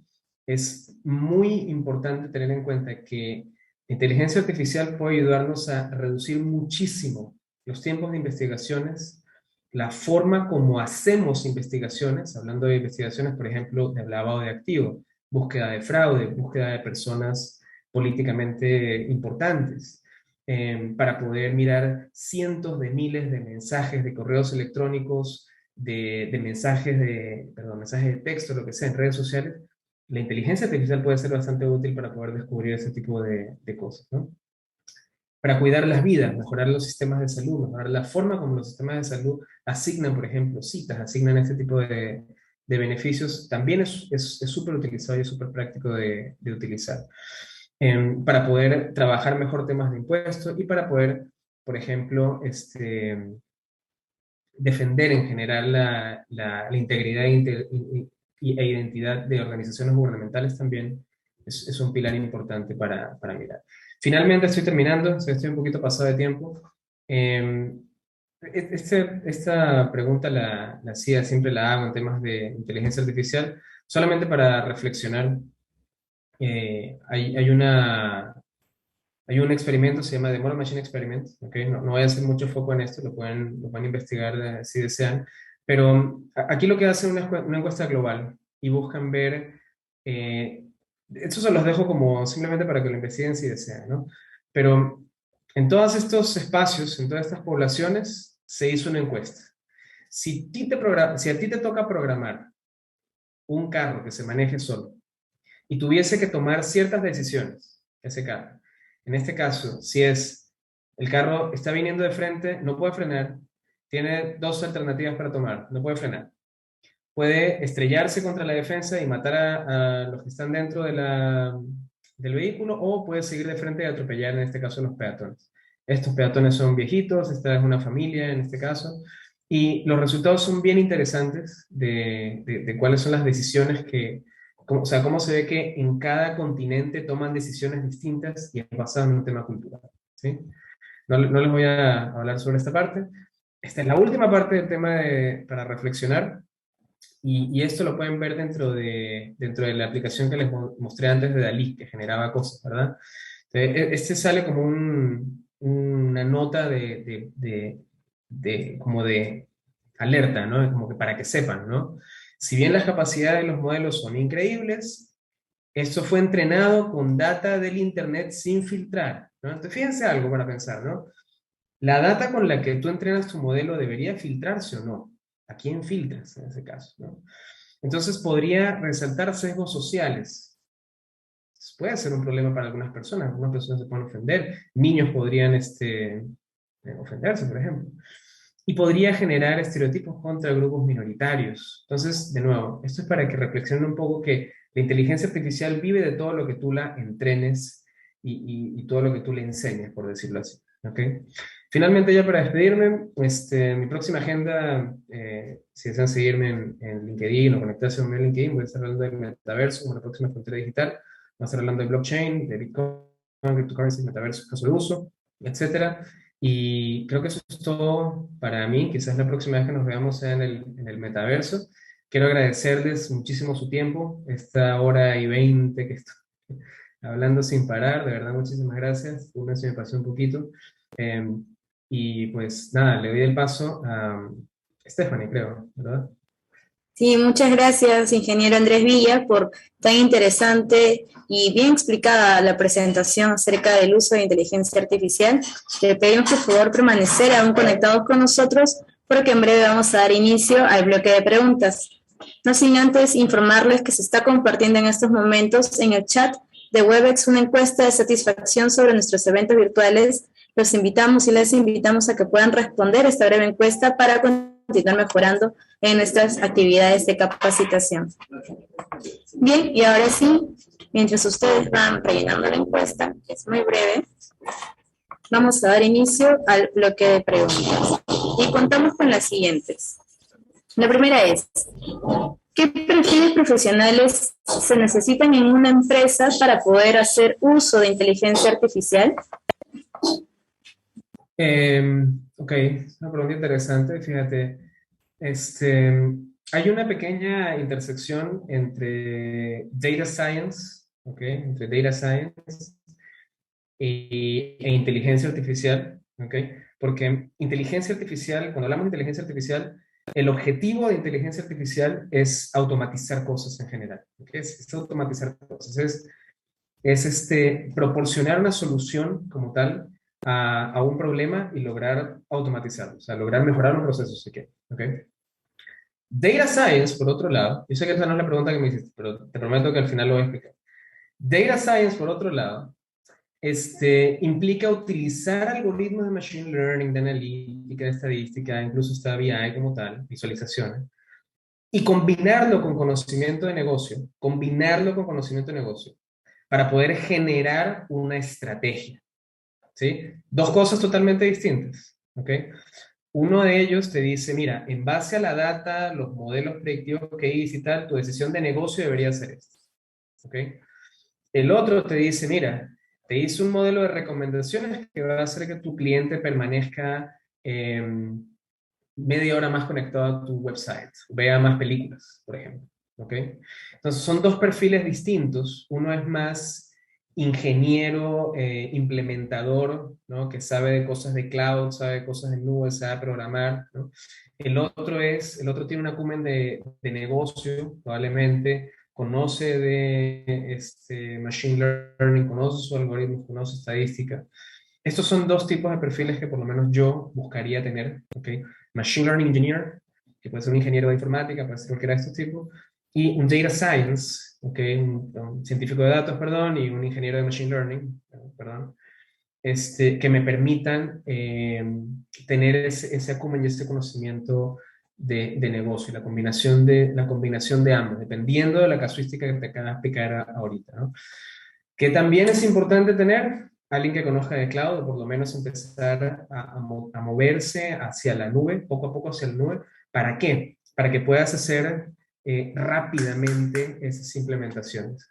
es muy importante tener en cuenta que la inteligencia artificial puede ayudarnos a reducir muchísimo los tiempos de investigaciones, la forma como hacemos investigaciones, hablando de investigaciones, por ejemplo, de lavado de activos, búsqueda de fraude, búsqueda de personas políticamente importantes, para poder mirar cientos de miles de mensajes, de correos electrónicos, de mensajes mensajes de texto, lo que sea, en redes sociales. La inteligencia artificial puede ser bastante útil para poder descubrir ese tipo de cosas, ¿no? Para cuidar las vidas, mejorar los sistemas de salud, mejorar la forma como los sistemas de salud asignan, por ejemplo, citas, asignan este tipo de de beneficios, también es súper utilizado y es súper práctico de utilizar. Para poder trabajar mejor temas de impuestos y para poder, por ejemplo, defender en general la integridad e identidad de organizaciones gubernamentales también es un pilar importante para mirar. Finalmente estoy terminando, estoy un poquito pasado de tiempo. Esta pregunta la hacía, siempre la hago en temas de inteligencia artificial, solamente para reflexionar. Hay un experimento, se llama The Model Machine Experiment, ¿okay? No voy a hacer mucho foco en esto, lo pueden investigar si desean, pero aquí lo que hacen es una encuesta global y buscan ver, esto se los dejo como simplemente para que lo investiguen si desean, ¿no? Pero en todos estos espacios, en todas estas poblaciones, se hizo una encuesta. Si a ti te toca programar un carro que se maneje solo y tuviese que tomar ciertas decisiones, ese carro, en este caso, si el carro está viniendo de frente, no puede frenar, tiene dos alternativas para tomar, no puede frenar. Puede estrellarse contra la defensa y matar a los que están dentro del vehículo, o puede seguir de frente y atropellar, en este caso, a los peatones. Estos peatones son viejitos, esta es una familia en este caso, y los resultados son bien interesantes de cuáles son las decisiones o sea, cómo se ve que en cada continente toman decisiones distintas y es basado en un tema cultural, ¿sí? No les voy a hablar sobre esta parte. Esta es la última parte del tema para reflexionar, y esto lo pueden ver dentro de la aplicación que les mostré antes de Dalí, que generaba cosas, ¿verdad? Este sale como una nota como de alerta, ¿no? Como que para que sepan, ¿no? Si bien las capacidades de los modelos son increíbles, esto fue entrenado con data del Internet sin filtrar, ¿no? Entonces, fíjense algo para pensar, ¿no? La data con la que tú entrenas tu modelo debería filtrarse o no. ¿A quién filtras en ese caso, ¿no? Entonces podría resaltar sesgos sociales. Puede ser un problema para algunas personas se pueden ofender, niños podrían ofenderse, por ejemplo. Y podría generar estereotipos contra grupos minoritarios. Entonces, de nuevo, esto es para que reflexionen un poco que la inteligencia artificial vive de todo lo que tú la entrenes y todo lo que tú le enseñes, por decirlo así. ¿Okay? Finalmente, ya para despedirme, mi próxima agenda, si desean seguirme en LinkedIn o conectarse con mi LinkedIn, voy a estar hablando del metaverso como la próxima frontera digital, voy a estar hablando de blockchain, de Bitcoin, cryptocurrency, metaverso, caso de uso, etcétera. Y creo que eso es todo para mí. Quizás la próxima vez que nos veamos sea en el metaverso. Quiero agradecerles muchísimo su tiempo, esta hora y 20 que estoy hablando sin parar. De verdad, muchísimas gracias. Una se me pasó un poquito. Y pues nada, le doy el paso a Stephanie, creo, ¿verdad? Sí, muchas gracias, ingeniero Andrés Villa, por tan interesante y bien explicada la presentación acerca del uso de inteligencia artificial. Le pedimos por favor permanecer aún conectados con nosotros, porque en breve vamos a dar inicio al bloque de preguntas. No sin antes informarles que se está compartiendo en estos momentos en el chat de Webex una encuesta de satisfacción sobre nuestros eventos virtuales. Los invitamos y les invitamos a que puedan responder esta breve encuesta para continuar mejorando en nuestras actividades de capacitación. Bien, y ahora sí, mientras ustedes van rellenando la encuesta, que es muy breve, vamos a dar inicio al bloque de preguntas. Y contamos con las siguientes. La primera es, ¿qué perfiles profesionales se necesitan en una empresa para poder hacer uso de inteligencia artificial? Ok, es una pregunta interesante, fíjate. Hay una pequeña intersección entre data science, ¿okay? Entre data science e inteligencia artificial, ¿okay? Porque inteligencia artificial, cuando hablamos de inteligencia artificial, el objetivo de inteligencia artificial es automatizar cosas en general, ¿okay? Es automatizar cosas, es proporcionar una solución como tal a un problema y lograr automatizarlo, o sea, lograr mejorar los procesos, si quiere, ¿okay? Data Science, por otro lado, yo sé que esa no es la pregunta que me hiciste, pero te prometo que al final lo voy a explicar. Data Science, por otro lado, implica utilizar algoritmos de Machine Learning, de analítica, de estadística, incluso está BI como tal, visualizaciones, y combinarlo con conocimiento de negocio, para poder generar una estrategia, ¿sí? Dos cosas totalmente distintas, ¿ok? Uno de ellos te dice, mira, en base a la data, los modelos predictivos que hice y tal, tu decisión de negocio debería ser esta, ¿ok? El otro te dice, mira, te hice un modelo de recomendaciones que va a hacer que tu cliente permanezca media hora más conectado a tu website, vea más películas, por ejemplo, ¿ok? Entonces son dos perfiles distintos. Uno es más ingeniero, implementador, ¿no? Que sabe de cosas de cloud, sabe de cosas de nube, sabe programar, ¿no? El otro tiene un acumen de negocio, probablemente, conoce de machine learning, conoce sus algoritmos, conoce estadística. Estos son dos tipos de perfiles que por lo menos yo buscaría tener, ¿ok? Machine Learning Engineer, que puede ser un ingeniero de informática, puede ser cualquiera de estos tipos, y un Data Science, ¿ok? Un científico de datos, perdón, y un ingeniero de Machine Learning, perdón, que me permitan tener ese acumen y ese conocimiento de negocio, la combinación de ambos, dependiendo de la casuística que te acabo de explicar ahorita, ¿no? Que también es importante tener alguien que conozca de cloud, o por lo menos empezar a moverse hacia la nube, poco a poco hacia la nube. ¿Para qué? Para que puedas hacer rápidamente esas implementaciones,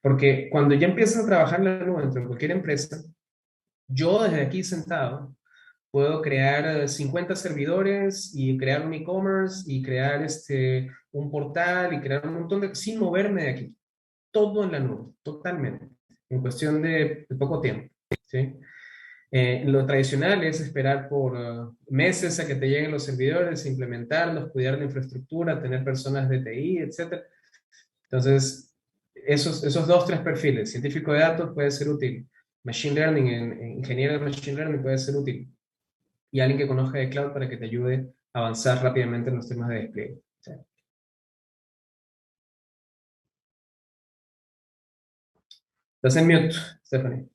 Porque cuando ya empiezas a trabajar en la nube dentro de cualquier empresa, yo desde aquí sentado puedo crear 50 servidores y crear un e-commerce y crear un portal y crear un montón sin moverme de aquí, todo en la nube, totalmente, en cuestión de poco tiempo, ¿sí? Lo tradicional es esperar por meses a que te lleguen los servidores, implementarlos, cuidar la infraestructura, tener personas de TI, etc. Entonces, esos dos, tres perfiles, científico de datos puede ser útil, machine learning, ingeniero de machine learning puede ser útil, y alguien que conozca de cloud para que te ayude a avanzar rápidamente en los temas de despliegue. ¿Sí? Estás en mute, Stephanie.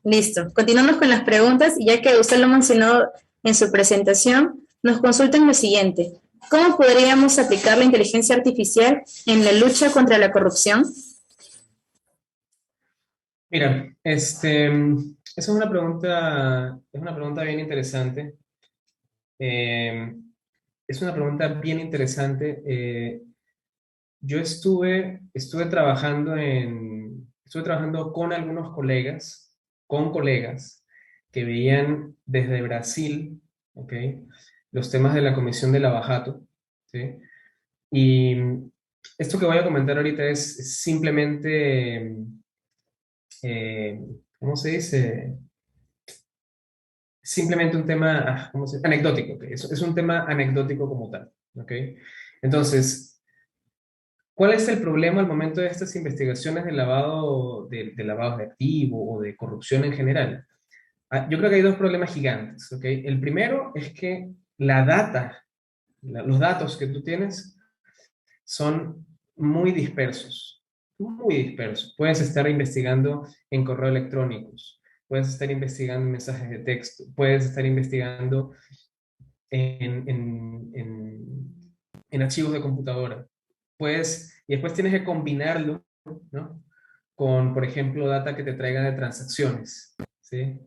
Listo. Continuamos con las preguntas y ya que usted lo mencionó en su presentación, nos consultan lo siguiente. ¿Cómo podríamos aplicar la inteligencia artificial en la lucha contra la corrupción? Mira, esa es una pregunta bien interesante. Es una pregunta bien interesante. Yo estuve trabajando con algunos colegas que veían desde Brasil, ¿ok? Los temas de la Comisión de Lavajato, ¿sí? Y esto que voy a comentar ahorita es simplemente, ¿cómo se dice? Simplemente un tema, anecdótico, ¿ok? Es un tema anecdótico como tal, ¿ok? Entonces, ¿cuál es el problema al momento de estas investigaciones de lavado de activo o de corrupción en general? Yo creo que hay dos problemas gigantes, ¿ok? El primero es que los datos que tú tienes son muy dispersos, muy dispersos. Puedes estar investigando en correo electrónicos, puedes estar investigando en mensajes de texto, puedes estar investigando en, en, en, en archivos de computadora. Y después tienes que combinarlo, ¿no? Con, por ejemplo, data que te traiga de transacciones, ¿sí?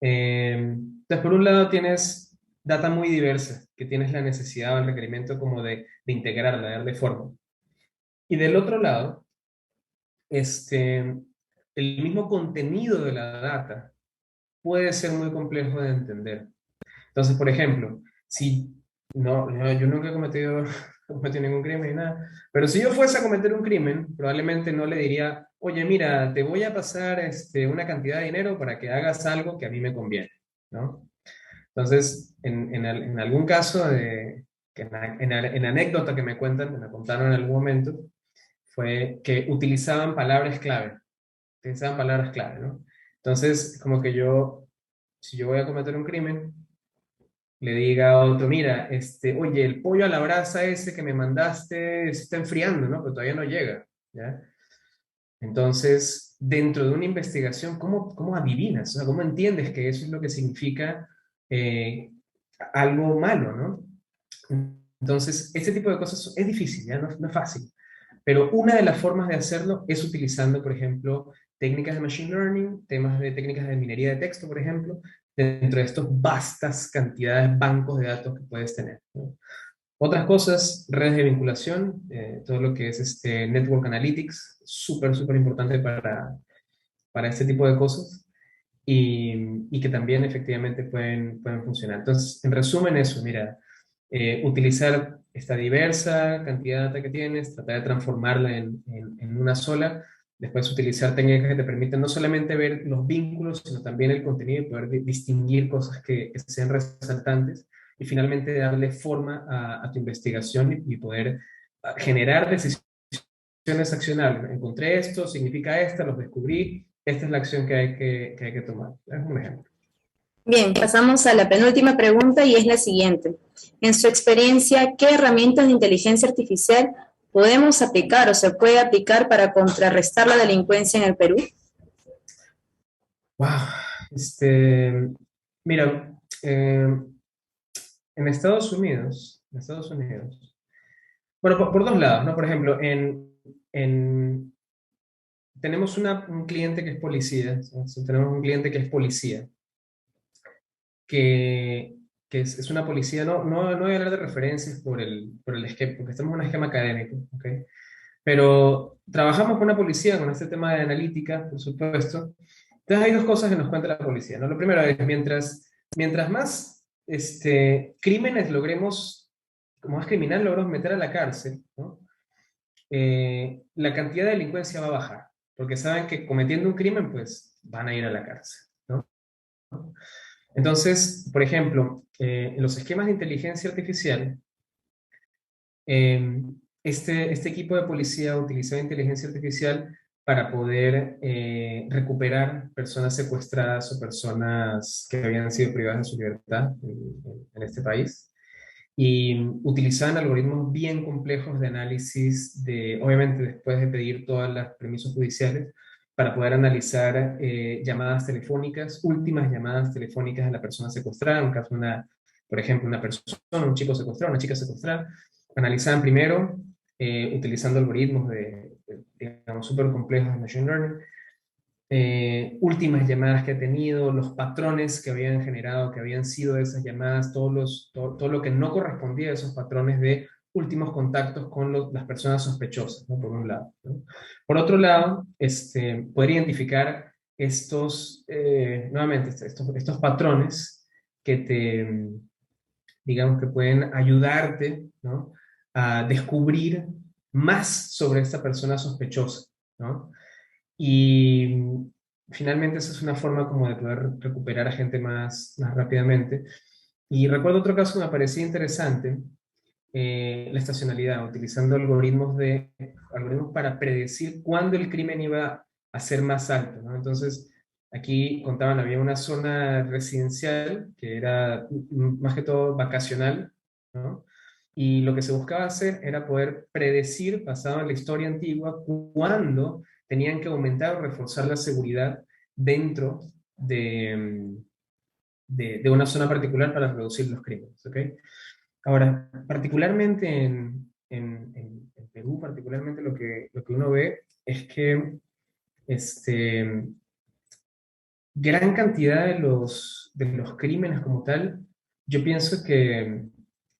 Entonces, por un lado tienes data muy diversa, que tienes la necesidad o el requerimiento como de integrarla, de darle forma. Y del otro lado, el mismo contenido de la data puede ser muy complejo de entender. Entonces, por ejemplo, si yo nunca he cometido ningún crimen ni nada, pero si yo fuese a cometer un crimen, probablemente no le diría, oye, mira, te voy a pasar una cantidad de dinero para que hagas algo que a mí me conviene, ¿no? Entonces, en algún caso, en anécdota que me contaron en algún momento, fue que utilizaban palabras clave, ¿no? Entonces, como que si yo voy a cometer un crimen, le diga a otro, mira, oye, el pollo a la brasa ese que me mandaste se está enfriando, ¿no? Pero todavía no llega, ¿ya? Entonces, dentro de una investigación, ¿cómo adivinas? O sea, ¿cómo entiendes que eso es lo que significa algo malo, ¿no? Entonces, este tipo de cosas es difícil, ¿ya? No es fácil. Pero una de las formas de hacerlo es utilizando, por ejemplo, técnicas de machine learning, temas de técnicas de minería de texto, por ejemplo, dentro de estos vastas cantidades, bancos de datos que puedes tener, ¿no? Otras cosas, redes de vinculación, todo lo que es Network Analytics, súper importante para este tipo de cosas y que también efectivamente pueden funcionar. Entonces, en resumen eso, mira, utilizar esta diversa cantidad de data que tienes, tratar de transformarla en una sola, después utilizar técnicas que te permiten no solamente ver los vínculos, sino también el contenido y poder distinguir cosas que sean resaltantes, y finalmente darle forma a tu investigación y poder generar decisiones accionables. Encontré esto, significa esta, los descubrí, esta es la acción que hay que tomar. Es un ejemplo. Bien, pasamos a la penúltima pregunta y es la siguiente. En su experiencia, ¿qué herramientas de inteligencia artificial podemos aplicar o se puede aplicar para contrarrestar la delincuencia en el Perú? Wow. Mira, en Estados Unidos, bueno, por dos lados, ¿no? Por ejemplo, tenemos un cliente que es policía, ¿no? Tenemos un cliente que es policía, que, que es una policía, no voy a hablar de referencias por el esquema, porque estamos en un esquema académico, ¿ok? Pero trabajamos con una policía, con este tema de analítica, por supuesto. Entonces hay dos cosas que nos cuenta la policía, ¿no? Lo primero es, mientras más crímenes logremos, como más criminal logramos meter a la cárcel, ¿no? La cantidad de delincuencia va a bajar, porque saben que cometiendo un crimen, pues van a ir a la cárcel, ¿no? Entonces, por ejemplo, en los esquemas de inteligencia artificial, eh, este equipo de policía utilizaba inteligencia artificial para poder recuperar personas secuestradas o personas que habían sido privadas de su libertad en este país. Y utilizaban algoritmos bien complejos de análisis, obviamente después de pedir todas las permisos judiciales, para poder analizar llamadas telefónicas, últimas llamadas telefónicas de la persona secuestrada, en caso de por ejemplo, una persona, un chico secuestrado, una chica secuestrada. Analizaban primero, utilizando algoritmos digamos, súper complejos de machine learning, últimas llamadas que ha tenido, los patrones que habían generado, que habían sido esas llamadas, todo lo que no correspondía a esos patrones de últimos contactos con las personas sospechosas, ¿no? Por un lado, ¿no? Por otro lado, poder identificar nuevamente, estos patrones que digamos, que pueden ayudarte, ¿no? A descubrir más sobre esta persona sospechosa, ¿no? Y finalmente esa es una forma como de poder recuperar a gente más rápidamente. Y recuerdo otro caso que me parecía interesante, la estacionalidad, utilizando algoritmos para predecir cuándo el crimen iba a ser más alto, ¿no? Entonces, aquí contaban, había una zona residencial que era más que todo vacacional, ¿no? Y lo que se buscaba hacer era poder predecir, basado en la historia antigua, cuándo tenían que aumentar o reforzar la seguridad dentro de una zona particular para reducir los crímenes, ¿ok? Ahora, particularmente en Perú, particularmente lo que uno ve es que gran cantidad de los crímenes como tal, yo pienso que,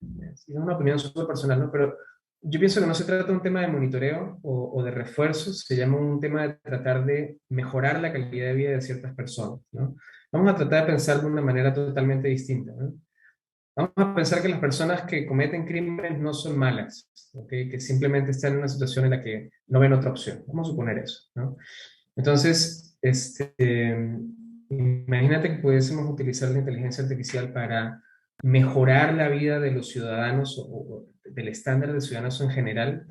es una opinión súper personal, ¿no? Pero yo pienso que no se trata de un tema de monitoreo o de refuerzos, se llama un tema de tratar de mejorar la calidad de vida de ciertas personas, ¿no? Vamos a tratar de pensar de una manera totalmente distinta, ¿no? Vamos a pensar que las personas que cometen crímenes no son malas, ¿ok? Que simplemente están en una situación en la que no ven otra opción. Vamos a suponer eso, ¿no? Entonces, imagínate que pudiésemos utilizar la inteligencia artificial para mejorar la vida de los ciudadanos o del estándar de ciudadanos en general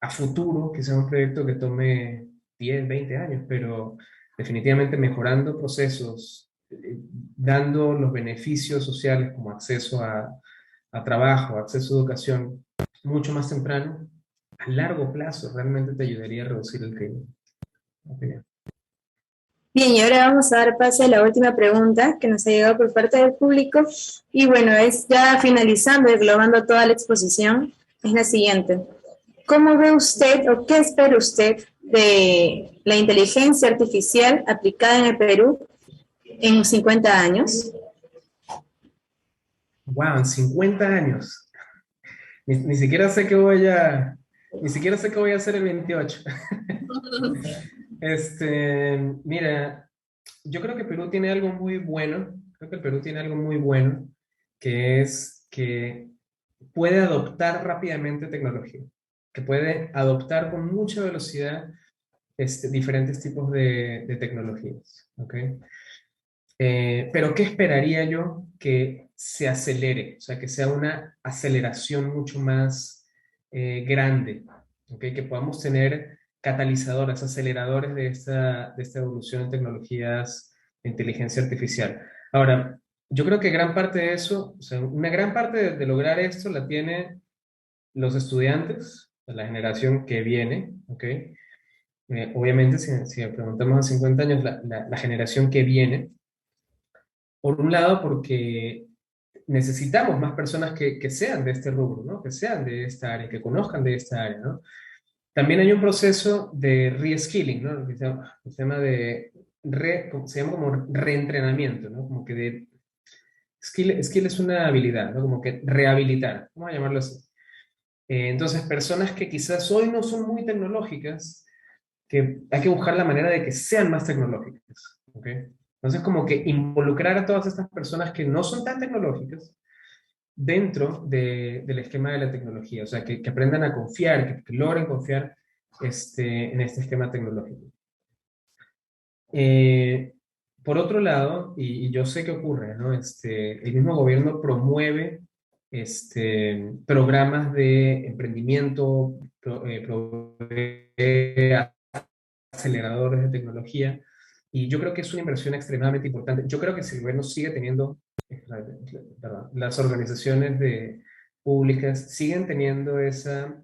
a futuro, que sea un proyecto que tome 10, 20 años, pero definitivamente mejorando procesos, dando los beneficios sociales como acceso a trabajo, acceso a educación mucho más temprano, a largo plazo realmente te ayudaría a reducir el crimen. Opinión. Bien, y ahora vamos a dar paso a la última pregunta que nos ha llegado por parte del público. Y bueno, es ya finalizando y englobando toda la exposición, es la siguiente. ¿Cómo ve usted o qué espera usted de la inteligencia artificial aplicada en el Perú en 50 años? Wow, en 50 años. Ni siquiera sé ni siquiera sé qué voy a hacer el 28. Mira, yo creo que Perú tiene algo muy bueno, creo que el Perú tiene algo muy bueno, que es que puede adoptar rápidamente tecnología, que puede adoptar con mucha velocidad diferentes tipos de tecnologías, ¿ok? Pero ¿qué esperaría yo? Que se acelere, o sea, que sea una aceleración mucho más grande, ¿ok? Que podamos tener catalizadores, aceleradores de esta evolución en tecnologías de inteligencia artificial. Ahora, yo creo que gran parte de eso, o sea, una gran parte de lograr esto la tiene los estudiantes, la generación que viene, ¿ok? Obviamente, si le preguntamos a 50 años, la generación que viene, por un lado, porque necesitamos más personas que sean de este rubro, ¿no? Que sean de esta área, que conozcan de esta área, ¿no? También hay un proceso de reskilling, ¿no? Se llama como reentrenamiento, ¿no? Como que de skill es una habilidad, ¿no? Como que rehabilitar, vamos a llamarlo así. Entonces, personas que quizás hoy no son muy tecnológicas, que hay que buscar la manera de que sean más tecnológicas, ¿ok? Entonces, como que involucrar a todas estas personas que no son tan tecnológicas dentro del esquema de la tecnología, o sea, que aprendan a confiar, que logren confiar en este esquema tecnológico. Por otro lado, y yo sé que ocurre, ¿no? El mismo gobierno promueve programas de emprendimiento, provee aceleradores de tecnología, y yo creo que es una inversión extremadamente importante. Yo creo que si el gobierno sigue teniendo, perdón, las organizaciones públicas siguen teniendo esa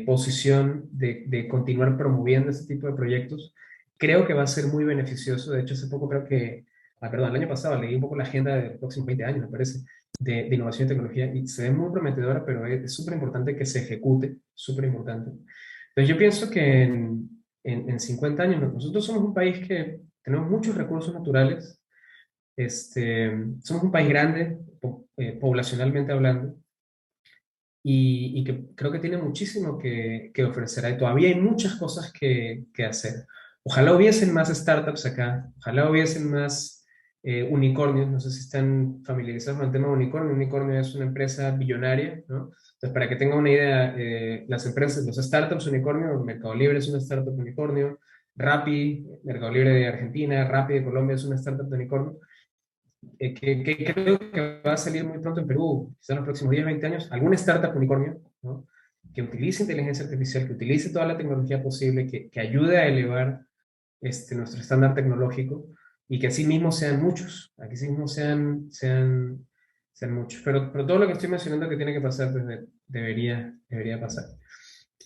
posición de continuar promoviendo ese tipo de proyectos, creo que va a ser muy beneficioso. De hecho, hace poco creo que, perdón, el año pasado leí un poco la agenda de los próximos 20 años, me parece, de innovación y tecnología, y se ve muy prometedora, pero es súper importante que se ejecute, súper importante. Entonces yo pienso que en 50 años nosotros somos un país que tenemos muchos recursos naturales, somos un país grande, poblacionalmente hablando, y que creo que tiene muchísimo que ofrecer. Todavía hay muchas cosas que hacer. Ojalá hubiesen más startups acá, ojalá hubiesen más unicornios. No sé si están familiarizados con el tema de unicornio. Unicornio es una empresa billonaria, ¿no? Entonces, para que tengan una idea, las empresas, los startups unicornio, Mercado Libre es una startup unicornio, Rappi, Mercado Libre de Argentina, Rappi de Colombia es una startup de unicornio, que creo que va a salir muy pronto en Perú, quizás en los próximos 10, 20 años, alguna startup unicornio, ¿no? Que utilice inteligencia artificial, que utilice toda la tecnología posible, que ayude a elevar nuestro estándar tecnológico, y que así mismo sean muchos, aquí sí mismo sean muchos. Pero todo lo que estoy mencionando que tiene que pasar, pues debería pasar.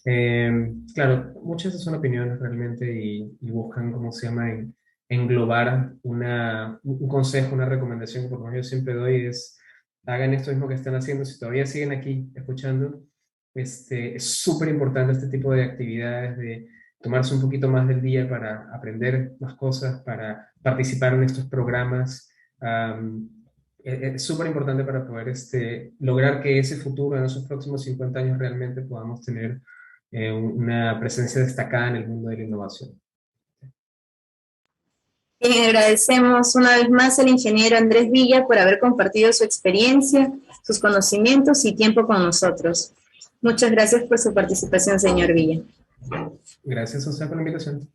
Claro, muchas de esas son opiniones realmente, y buscan, ¿cómo se llama?, englobar un consejo, una recomendación que por lo menos yo siempre doy es: hagan esto mismo que están haciendo. Si todavía siguen aquí escuchando, es súper importante este tipo de actividades, de tomarse un poquito más del día para aprender más cosas, para participar en estos programas. Es súper importante para poder lograr que ese futuro, en esos próximos 50 años, realmente podamos tener una presencia destacada en el mundo de la innovación. Bien, agradecemos una vez más al ingeniero Andrés Villa por haber compartido su experiencia, sus conocimientos y tiempo con nosotros. Muchas gracias por su participación, señor Villa. Gracias a usted por la invitación.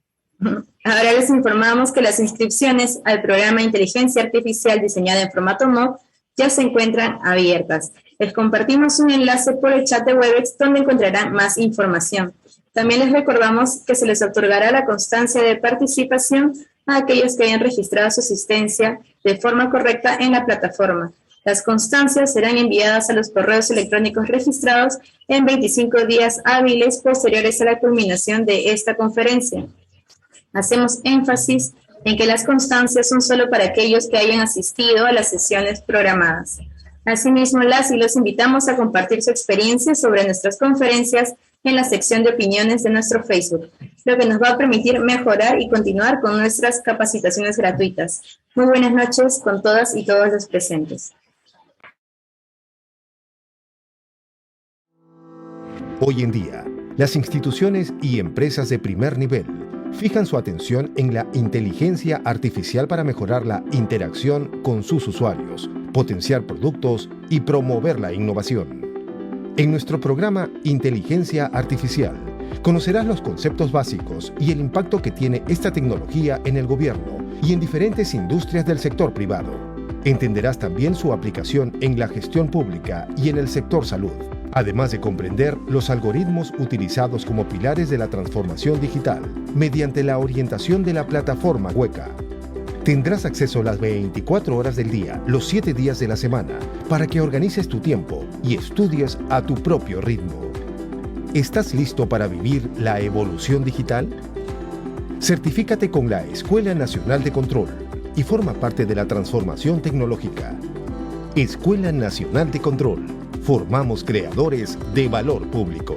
Ahora les informamos que las inscripciones al programa de Inteligencia Artificial diseñada en formato MOOC ya se encuentran abiertas. Les compartimos un enlace por el chat de Webex donde encontrarán más información. También les recordamos que se les otorgará la constancia de participación a aquellos que hayan registrado su asistencia de forma correcta en la plataforma. Las constancias serán enviadas a los correos electrónicos registrados en 25 días hábiles posteriores a la culminación de esta conferencia. Hacemos énfasis en que las constancias son solo para aquellos que hayan asistido a las sesiones programadas. Asimismo, las y los invitamos a compartir su experiencia sobre nuestras conferencias en la sección de opiniones de nuestro Facebook, lo que nos va a permitir mejorar y continuar con nuestras capacitaciones gratuitas. Muy buenas noches con todas y todos los presentes. Hoy en día, las instituciones y empresas de primer nivel fijan su atención en la inteligencia artificial para mejorar la interacción con sus usuarios, potenciar productos y promover la innovación. En nuestro programa Inteligencia Artificial, conocerás los conceptos básicos y el impacto que tiene esta tecnología en el gobierno y en diferentes industrias del sector privado. Entenderás también su aplicación en la gestión pública y en el sector salud, además de comprender los algoritmos utilizados como pilares de la transformación digital mediante la orientación de la plataforma Hueca. Tendrás acceso las 24 horas del día, los 7 días de la semana, para que organices tu tiempo y estudies a tu propio ritmo. ¿Estás listo para vivir la evolución digital? Certifícate con la Escuela Nacional de Control y forma parte de la transformación tecnológica. Escuela Nacional de Control. Formamos creadores de valor público.